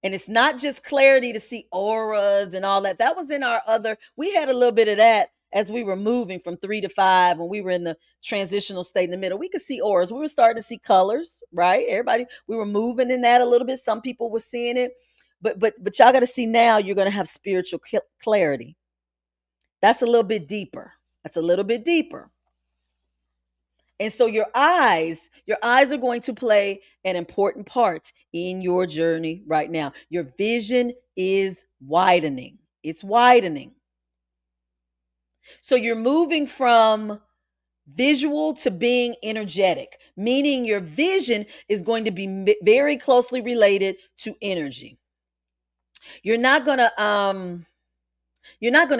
Speaker 1: And it's not just clarity to see auras and all that. That was in our other, we had a little bit of that as we were moving from 3 to 5, when we were in the transitional state in the middle. We could see auras. We were starting to see colors, right? Everybody, we were moving in that a little bit. Some people were seeing it. But y'all got to see now, you're going to have spiritual clarity. That's a little bit deeper. That's a little bit deeper. And so your eyes are going to play an important part in your journey right now. Your vision is widening. It's widening. So you're moving from visual to being energetic, meaning your vision is going to be very closely related to energy. You're not going to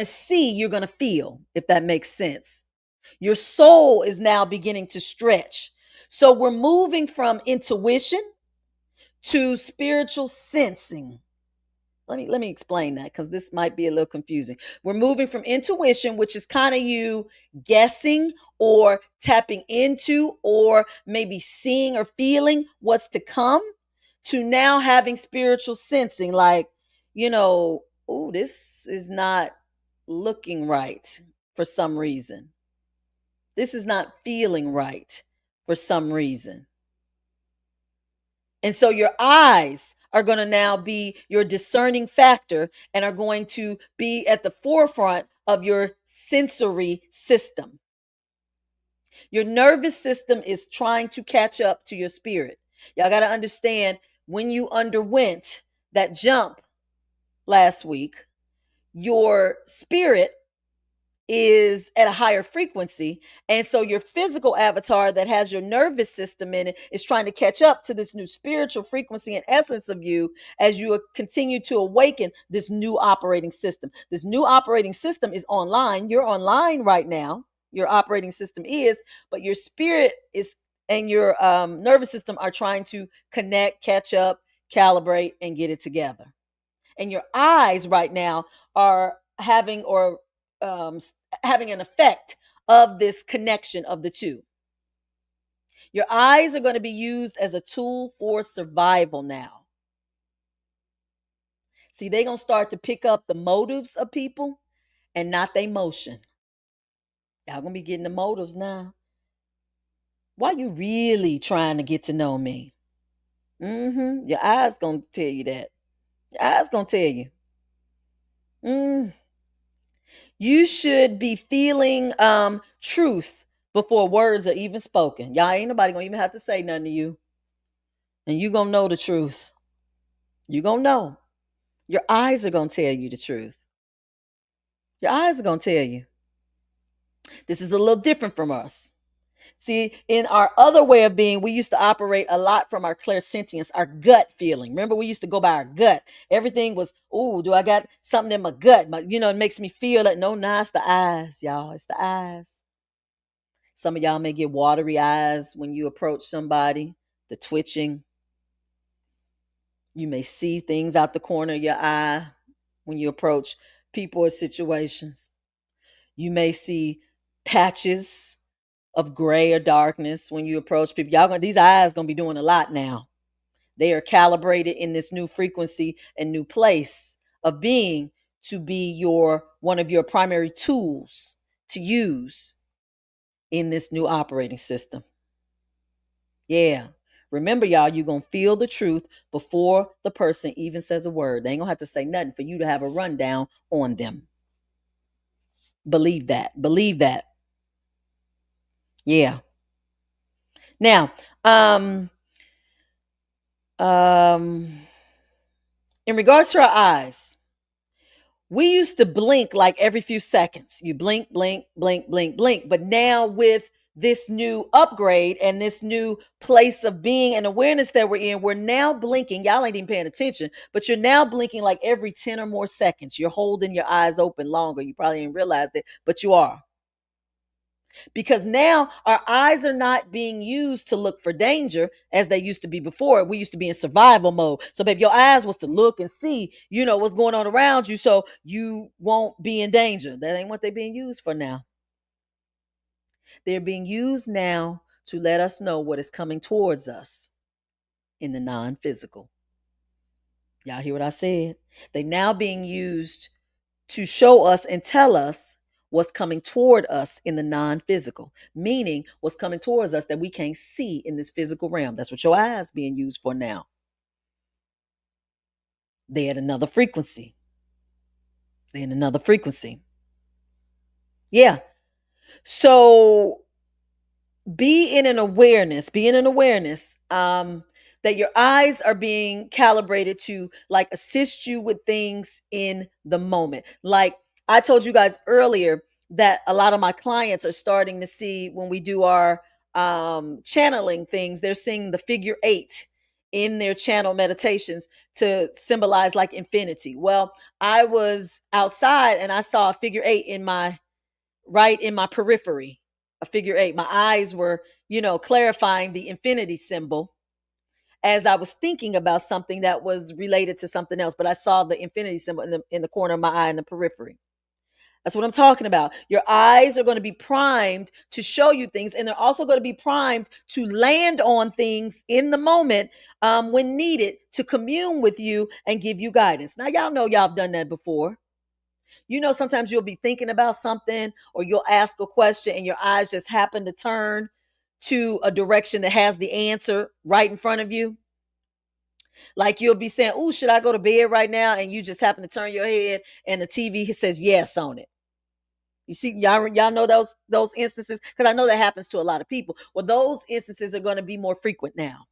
Speaker 1: see, you're going to feel, if that makes sense. Your soul is now beginning to stretch. So we're moving from intuition to spiritual sensing. Let me explain that, because this might be a little confusing. We're moving from intuition, which is kind of you guessing or tapping into or maybe seeing or feeling what's to come, to now having spiritual sensing, like, oh, this is not looking right for some reason. This is not feeling right for some reason. And so your eyes are going to now be your discerning factor and are going to be at the forefront of your sensory system. Your nervous system is trying to catch up to your spirit. Y'all got to understand, when you underwent that jump last week, your spirit is at a higher frequency. And so your physical avatar that has your nervous system in it is trying to catch up to this new spiritual frequency and essence of you as you continue to awaken this new operating system. This new operating system is online. You're online right now. Your operating system is, but your spirit is, and your nervous system are trying to connect, catch up, calibrate, and get it together. And your eyes right now are um, having an effect of this connection of the two. Your eyes are going to be used as a tool for survival now. See, they're going to start to pick up the motives of people, and not the emotion. Y'all gonna be getting the motives now. Why you really trying to get to know me? Your eyes gonna tell you that. Your eyes gonna tell you. Mm. You should be feeling truth before words are even spoken. Y'all ain't nobody gonna even have to say nothing to you. And you gonna know the truth. You gonna know. Your eyes are gonna tell you the truth. Your eyes are gonna tell you. This is a little different from us. See, in our other way of being, we used to operate a lot from our clairsentience, our gut feeling. Remember, we used to go by our gut. Everything was, oh, do I got something in my gut? It makes me feel that. No, nah, it's the eyes, y'all. It's the eyes. Some of y'all may get watery eyes when you approach somebody, the twitching. You may see things out the corner of your eye when you approach people or situations. You may see patches of gray or darkness when you approach people. These eyes gonna be doing a lot now. They are calibrated in this new frequency and new place of being to be one of your primary tools to use in this new operating system. Yeah. Remember, y'all, you're going to feel the truth before the person even says a word. They ain't going to have to say nothing for you to have a rundown on them. Believe that. Believe that. Yeah. Now, um, in regards to our eyes, we used to blink like every few seconds. You blink, blink, blink, blink, blink. But now with this new upgrade and this new place of being and awareness that we're in, we're now blinking. Y'all ain't even paying attention, but you're now blinking like every 10 or more seconds. You're holding your eyes open longer. You probably didn't realize it, but you are. Because now our eyes are not being used to look for danger as they used to be before. We used to be in survival mode. So, baby, your eyes was to look and see, what's going on around you so you won't be in danger. That ain't what they're being used for now. They're being used now to let us know what is coming towards us in the non-physical. Y'all hear what I said? They now being used to show us and tell us what's coming toward us in the non-physical, meaning what's coming towards us that we can't see in this physical realm. That's what your eyes being used for now. They're at another frequency. They're in another frequency. Yeah. So be in an awareness that your eyes are being calibrated to like assist you with things in the moment. Like I told you guys earlier that a lot of my clients are starting to see when we do our channeling things, they're seeing the figure 8 in their channel meditations to symbolize like infinity. Well, I was outside and I saw a figure 8 right in my periphery, a figure 8. My eyes were, clarifying the infinity symbol as I was thinking about something that was related to something else, but I saw the infinity symbol in the corner of my eye in the periphery. That's what I'm talking about. Your eyes are going to be primed to show you things, and they're also going to be primed to land on things in the moment when needed to commune with you and give you guidance. Now, y'all know y'all have done that before. Sometimes you'll be thinking about something or you'll ask a question and your eyes just happen to turn to a direction that has the answer right in front of you. Like you'll be saying, "Oh, should I go to bed right now?" And you just happen to turn your head and the TV says yes on it. You see, y'all know those instances because I know that happens to a lot of people. Well, those instances are going to be more frequent now.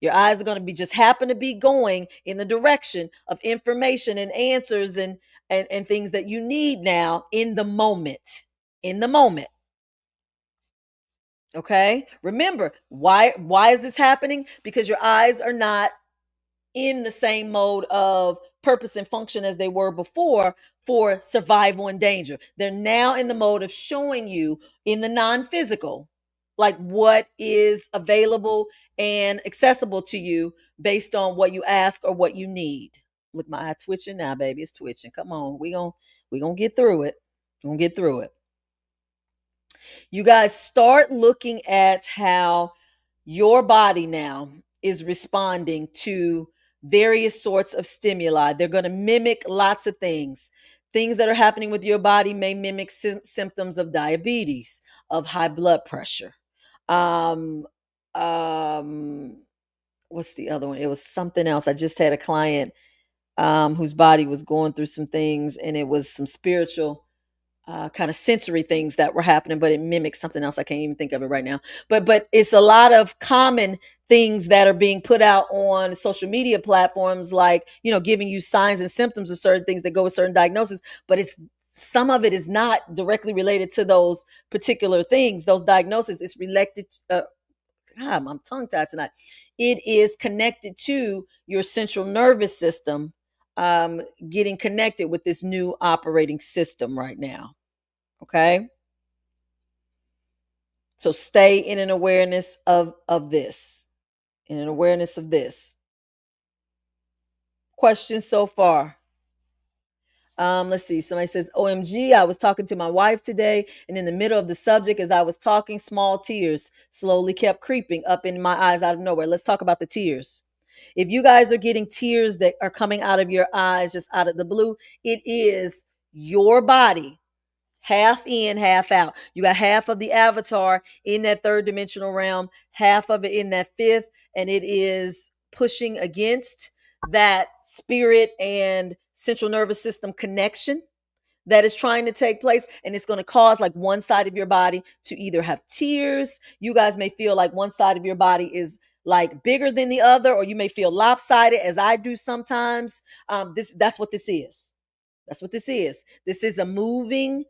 Speaker 1: Your eyes are going to be just happen to be going in the direction of information and answers and things that you need now in the moment. In the moment. Okay? Remember, why is this happening? Because your eyes are not in the same mode of purpose and function as they were before for survival and danger. They're now in the mode of showing you in the non-physical, like what is available and accessible to you based on what you ask or what you need. Look, my eye twitching now, baby. It's twitching. Come on. We gonna get through it. We're gonna get through it. You guys start looking at how your body now is responding to various sorts of stimuli. They're going to mimic lots of things. Things that are happening with your body may mimic symptoms of diabetes, of high blood pressure. Um, um, what's the other one? It was something else. I just had a client whose body was going through some things, and it was some spiritual kind of sensory things that were happening, but it mimics something else. I can't even think of it right now. But it's a lot of common things that are being put out on social media platforms, like, giving you signs and symptoms of certain things that go with certain diagnoses. But it's some of it is not directly related to those particular things, those diagnoses. It's related. God, I'm tongue tied tonight. It is connected to your central nervous system, getting connected with this new operating system right now. Okay. So stay in an awareness of this. In an awareness of this. Questions so far? Let's see. Somebody says, OMG, I was talking to my wife today, and in the middle of the subject, as I was talking, small tears slowly kept creeping up in my eyes out of nowhere. Let's talk about the tears. If you guys are getting tears that are coming out of your eyes just out of the blue, it is your body half in, half out. You got half of the avatar in that third dimensional realm, half of it in that fifth, and it is pushing against that spirit and central nervous system connection that is trying to take place, and it's going to cause like one side of your body to either have tears. You guys may feel like one side of your body is like bigger than the other, or you may feel lopsided, as I do sometimes. That's what this is. That's what this is. This is a moving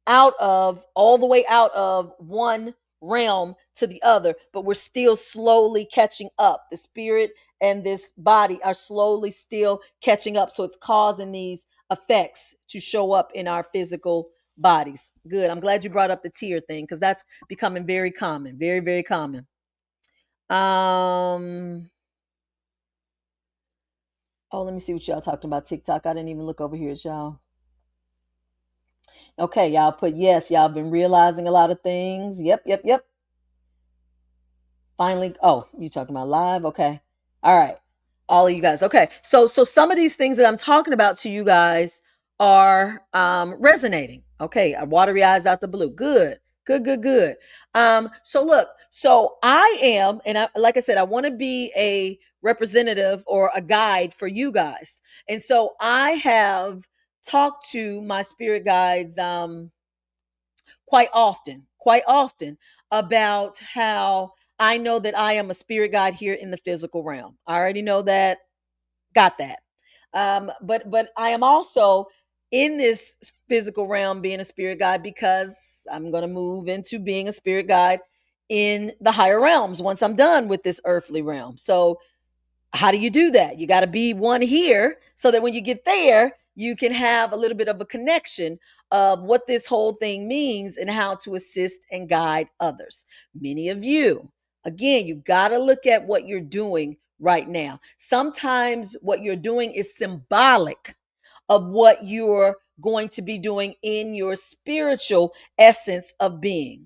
Speaker 1: out of all the way out of one realm to the other, but we're still slowly catching up. The spirit and this body are slowly still catching up. So it's causing these effects to show up in our physical bodies. Good. I'm glad you brought up the tear thing, because that's becoming very common. Very, very common. Oh, let me see what y'all talking about. TikTok. I didn't even look over here at y'all. Okay, y'all put yes. Y'all been realizing a lot of things. Yep, yep, yep. Finally, oh, you talking about live? Okay. All right. All of you guys. Okay. So some of these things that I'm talking about to you guys are resonating. Okay. Watery eyes out the blue. Good. Good, good, good. So look, so I am, and like I said, I want to be a representative or a guide for you guys. And so I have talked to my spirit guides quite often about how I know that I am a spirit guide here in the physical realm. I already know that, got that. But I am also in this physical realm being a spirit guide, because I'm going to move into being a spirit guide in the higher realms once I'm done with this earthly realm. So how do you do that? You got to be one here, so that when you get there, you can have a little bit of a connection of what this whole thing means and how to assist and guide others. Many of you, again, you got to look at what you're doing right now. Sometimes what you're doing is symbolic of what you're going to be doing in your spiritual essence of being.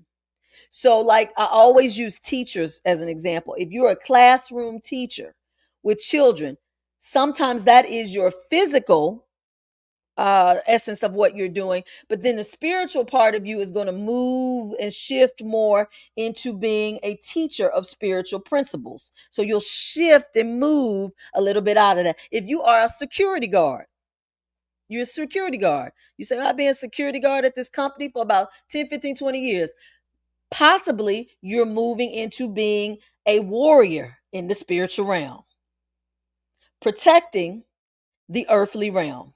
Speaker 1: So, like, I always use teachers as an example. If you're a classroom teacher with children, sometimes that is your physical essence of what you're doing, but then the spiritual part of you is going to move and shift more into being a teacher of spiritual principles. So you'll shift and move a little bit out of that. If you are a security guard, you're a security guard. You say, I've been a security guard at this company for about 10, 15, 20 years. Possibly you're moving into being a warrior in the spiritual realm, protecting the earthly realm,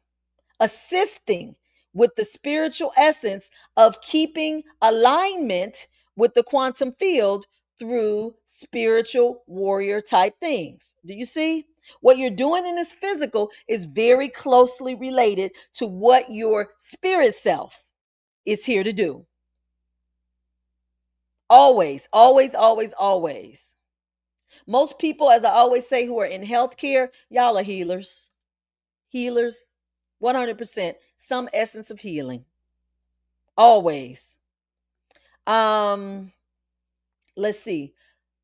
Speaker 1: assisting with the spiritual essence of keeping alignment with the quantum field through spiritual warrior type things. Do you see? What you're doing in this physical is very closely related to what your spirit self is here to do. Always, always, always, always. Most people, as I always say, who are in healthcare, y'all are healers. Healers, 100%. Some essence of healing. Always. Um, let's see.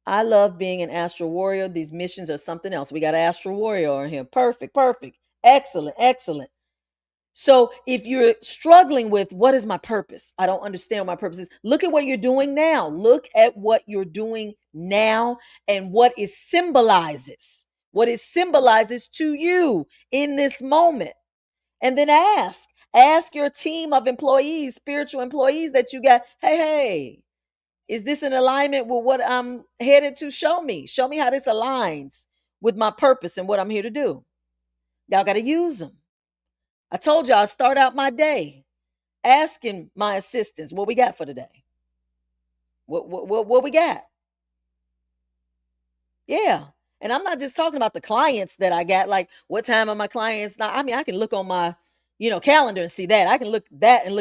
Speaker 1: I love being an astral warrior. These missions are something else. We got an astral warrior on here. Perfect, perfect. Excellent, excellent. So if you're struggling with what is my purpose, I don't understand what my purpose is. Look at what you're doing now. Look at what you're doing now and what it symbolizes to you in this moment. And then ask your team of employees, spiritual employees that you got, hey, is this in alignment with what I'm headed to? Show me how this aligns with my purpose and what I'm here to do. Y'all got to use them. I told y'all I start out my day asking my assistants what we got for today. What we got? Yeah. And I'm not just talking about the clients that I got. Like, what time are my clients? Now, I mean, I can look on my, calendar and see that. I can look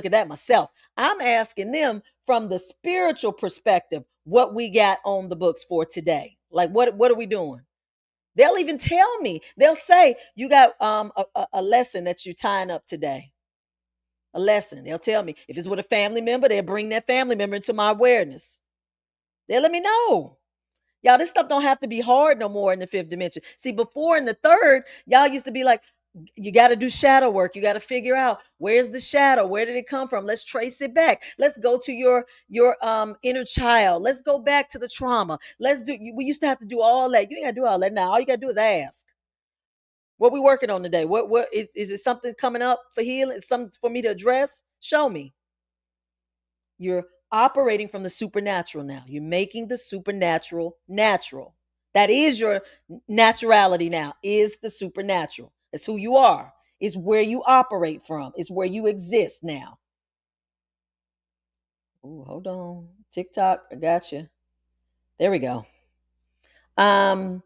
Speaker 1: at that myself. I'm asking them from the spiritual perspective what we got on the books for today. Like, what are we doing? They'll even tell me. They'll say, you got a lesson that you're tying up today. A lesson. They'll tell me. If it's with a family member, they'll bring that family member into my awareness. They'll let me know. Y'all, this stuff don't have to be hard no more in the fifth dimension. See, before in the third, y'all used to be like, you got to do shadow work. You got to figure out, where's the shadow? Where did it come from? Let's trace it back. Let's go to your inner child. Let's go back to the trauma. We used to have to do all that. You ain't got to do all that now. All you got to do is ask. What we working on today? What is it, something coming up for healing? Something for me to address? Show me. You're operating from the supernatural now. You're making the supernatural natural. That is your naturality now, is the supernatural. It's who you are. It's where you operate from. It's where you exist now. Oh, hold on. TikTok, I got you. There we go. Um,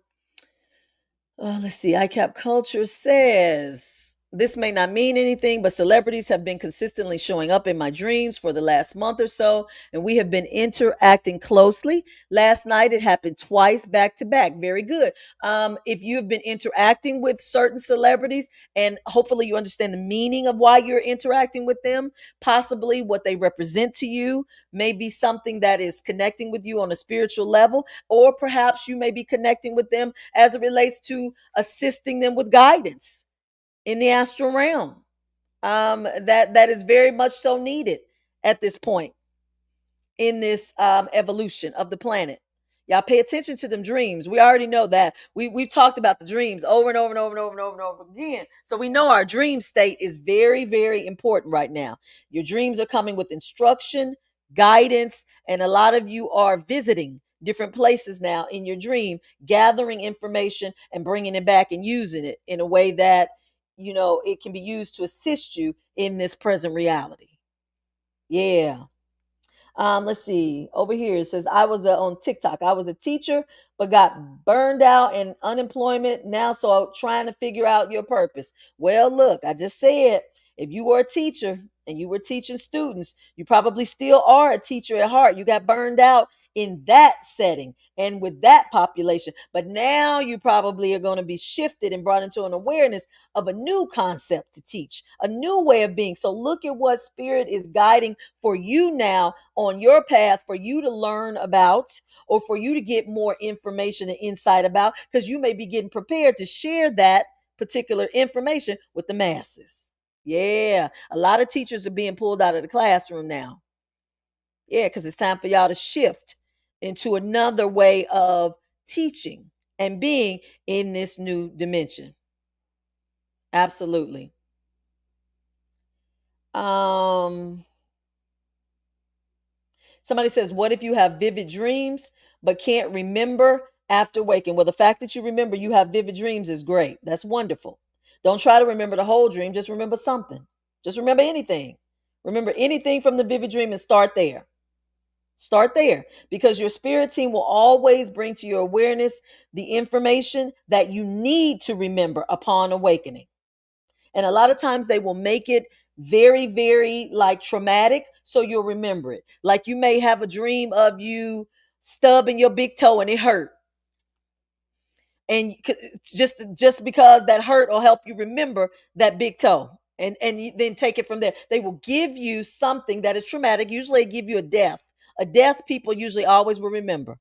Speaker 1: let's see. ICAP Culture says this may not mean anything, but celebrities have been consistently showing up in my dreams for the last month or so, and we have been interacting closely. Last night, it happened twice back to back. Very good. If you've been interacting with certain celebrities, and hopefully you understand the meaning of why you're interacting with them, possibly what they represent to you, may be something that is connecting with you on a spiritual level, or perhaps you may be connecting with them as it relates to assisting them with guidance in the astral realm. That is very much so needed at this point in this evolution of the planet. Y'all pay attention to them dreams. We already know that. We've talked about the dreams over and over and over and over and over and over again. So we know our dream state is very, very important right now. Your dreams are coming with instruction, guidance, and a lot of you are visiting different places now in your dream, gathering information and bringing it back and using it in a way that, it can be used to assist you in this present reality. Yeah. Let's see. Over here it says on TikTok. I was a teacher, but got burned out and unemployment now. So trying to figure out your purpose. Well, look, I just said if you were a teacher and you were teaching students, you probably still are a teacher at heart. You got burned out in that setting and with that population. But now you probably are going to be shifted and brought into an awareness of a new concept to teach, a new way of being. So look at what spirit is guiding for you now on your path for you to learn about or for you to get more information and insight about, because you may be getting prepared to share that particular information with the masses. Yeah, a lot of teachers are being pulled out of the classroom now. Yeah, because it's time for y'all to shift into another way of teaching and being in this new dimension. Absolutely. Um Somebody says, what if you have vivid dreams but can't remember after waking? Well, the fact that you remember you have vivid dreams is great. That's wonderful. Don't try to remember the whole dream. Just remember something. Just remember anything. Remember anything from the vivid dream and start there. Start there, because your spirit team will always bring to your awareness the information that you need to remember upon awakening. And a lot of times they will make it very, very like traumatic. So you'll remember it. Like you may have a dream of you stubbing your big toe and it hurt. And just because that hurt will help you remember that big toe. And then take it from there. They will give you something that is traumatic. Usually they give you a death. A death people usually always will remember.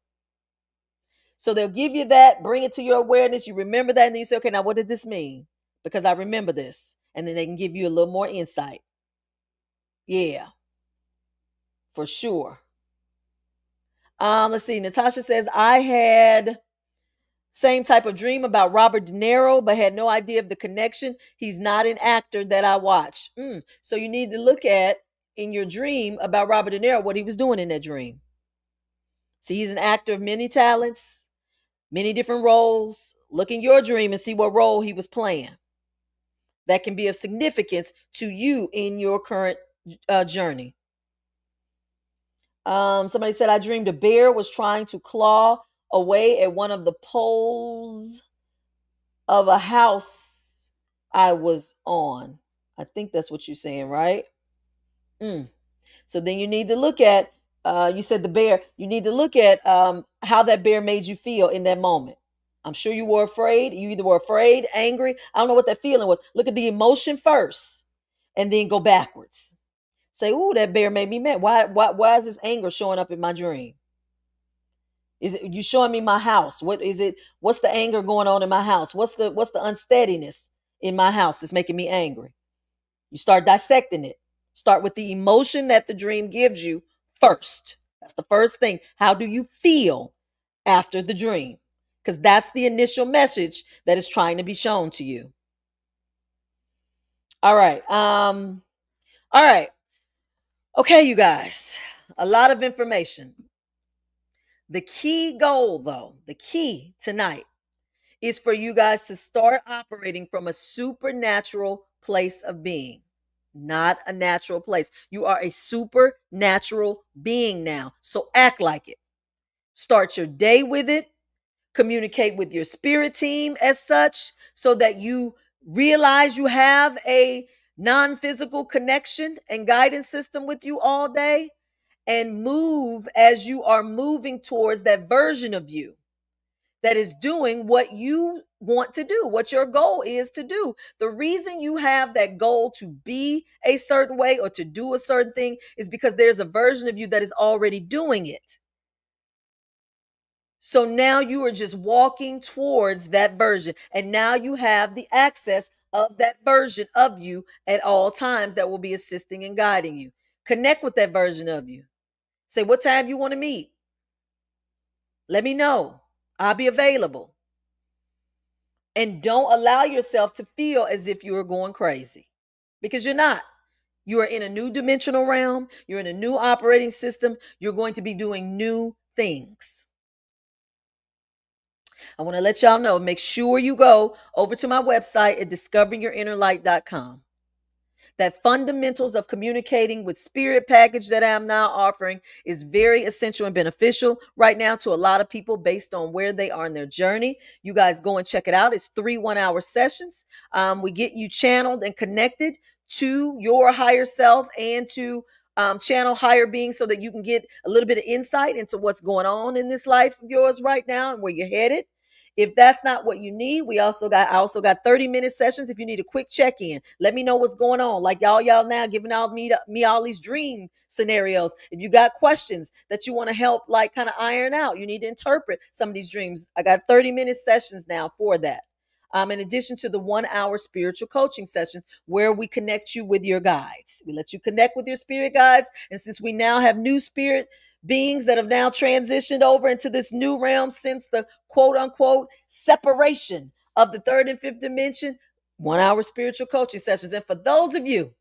Speaker 1: So they'll give you that, bring it to your awareness. You remember that, and then you say, okay, now what did this mean? Because I remember this. and then they can give you a little more insight. Yeah, for sure. Let's see. Natasha says, I had same type of dream about Robert De Niro, but had no idea of the connection. He's not an actor that I watch. So you need to look at in your dream about Robert De Niro what he was doing in that dream. See, he's an actor of many talents, many different roles. Look in your dream and see what role he was playing. That can be of significance to you in your current journey. Somebody said, I dreamed a bear was trying to claw away at one of the poles of a house I was on. I think that's what you're saying, right? Mm. So then you need to look at, you said the bear, you need to look at how that bear made you feel in that moment. I'm sure you were afraid. You either were afraid, angry. I don't know what that feeling was. Look at the emotion first and then go backwards. Say, ooh, that bear made me mad. Why is this anger showing up in my dream? Is it you showing me my house? What is it? What's the anger going on in my house? What's the unsteadiness in my house that's making me angry? You start dissecting it. Start with the emotion that the dream gives you first. That's the first thing. How do you feel after the dream? Because that's the initial message that is trying to be shown to you. All right. All right. Okay, you guys. A lot of information. The key goal, though, the key tonight is for you guys to start operating from a supernatural place of being, not a natural place. You are a supernatural being now. So act like it. Start your day with it. Communicate with your spirit team as such so that you realize you have a non physical connection and guidance system with you all day, and move as you are moving towards that version of you that is doing what you want to do, what your goal is to do. The reason you have that goal to be a certain way or to do a certain thing is because there's a version of you that is already doing it. So now you are just walking towards that version. And now you have the access of that version of you at all times that will be assisting and guiding you. Connect with that version of you. Say, what time you want to meet? Let me know. I'll be available. And don't allow yourself to feel as if you are going crazy, because you're not. You are in a new dimensional realm. You're in a new operating system. You're going to be doing new things. I want to let y'all know, make sure you go over to my website at discoveringyourinnerlight.com. That fundamentals of communicating with spirit package that I'm now offering is very essential and beneficial right now to a lot of people based on where they are in their journey. You guys go and check it out. It's 3 1-hour sessions. We get you channeled and connected to your higher self and to channel higher beings so that you can get a little bit of insight into what's going on in this life of yours right now and where you're headed. If that's not what you need, I also got 30-minute sessions if you need a quick check-in. Let me know what's going on. Like y'all now giving all me all these dream scenarios. If you got questions that you want to help like kind of iron out, you need to interpret some of these dreams. I got 30-minute sessions now for that. In addition to the 1-hour spiritual coaching sessions where we connect you with your guides. We let you connect with your spirit guides. And since we now have new spirit beings that have now transitioned over into this new realm since the quote unquote separation of the third and fifth dimension, 1-hour spiritual coaching sessions. And for those of you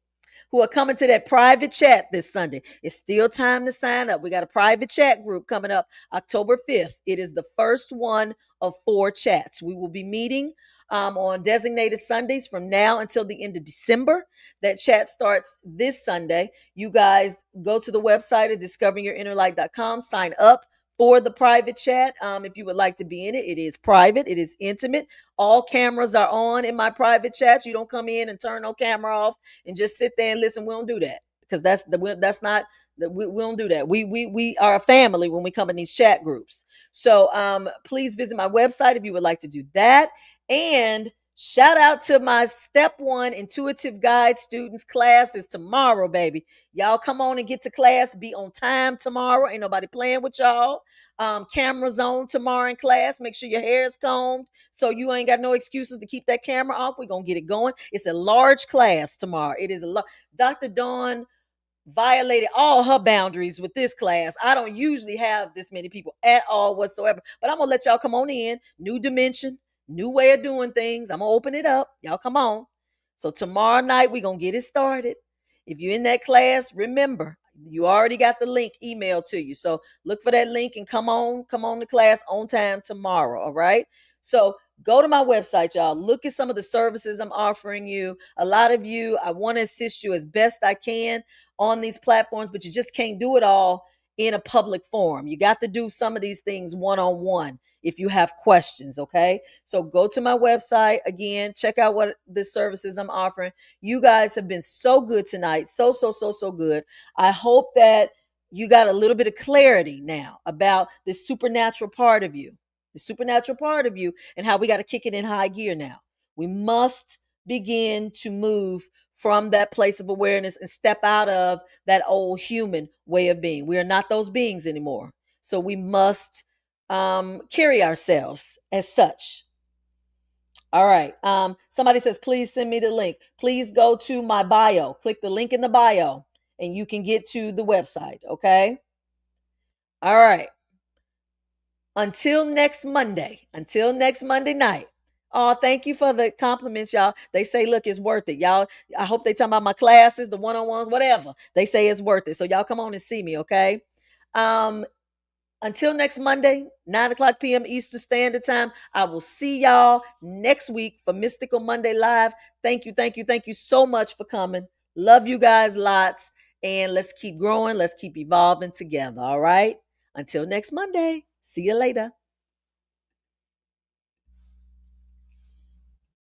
Speaker 1: who are coming to that private chat this Sunday, it's still time to sign up. We got a private chat group coming up October 5th. It is the first one of 4 chats. We will be meeting on designated Sundays from now until the end of December. That chat starts this Sunday. You guys go to the website at discoveringyourinnerlight.com, sign up for the private chat. If you would like to be in it, it is private, it is intimate. All cameras are on in my private chats. You don't come in and turn no camera off and just sit there and listen. We don't do that because we don't do that. We are a family when we come in these chat groups. So please visit my website if you would like to do that. And shout out to my step 1 intuitive guide students. Class is tomorrow, baby. Y'all come on and get to class. Be on time tomorrow. Ain't nobody playing with y'all. Cameras on tomorrow in class. Make sure your hair is combed so you ain't got no excuses to keep that camera off. We're going to get it going. It's a large class tomorrow. It is a lot. Dr. Dawn violated all her boundaries with this class. I don't usually have this many people at all whatsoever, but I'm gonna let y'all come on in. New dimension, new way of doing things. I'm gonna open it up. Y'all come on. So tomorrow night we're gonna get it started. If you're in that class, remember you already got the link emailed to you. So look for that link and come on to class on time tomorrow. All right. So go to my website, y'all. Look at some of the services I'm offering you. A lot of you, I want to assist you as best I can on these platforms, but you just can't do it all in a public forum. You got to do some of these things one-on-one if you have questions, okay? So go to my website again, check out what the services I'm offering. You guys have been so good tonight. So good. I hope that you got a little bit of clarity now about the supernatural part of you. The supernatural part of you and how we got to kick it in high gear now. We must begin to move from that place of awareness and step out of that old human way of being. We are not those beings anymore. So we must carry ourselves as such. All right. Somebody says, please send me the link. Please go to my bio. Click the link in the bio and you can get to the website. Okay. All right. Until next Monday. Until next Monday night. Oh, thank you for the compliments, y'all. They say, look, it's worth it. Y'all, I hope they talking about my classes, the one-on-ones, whatever. They say it's worth it. So y'all come on and see me, okay? Until next Monday, 9 o'clock p.m. Eastern Standard Time. I will see y'all next week for Mystical Monday Live. Thank you so much for coming. Love you guys lots. And let's keep growing. Let's keep evolving together, all right? Until next Monday. See you later.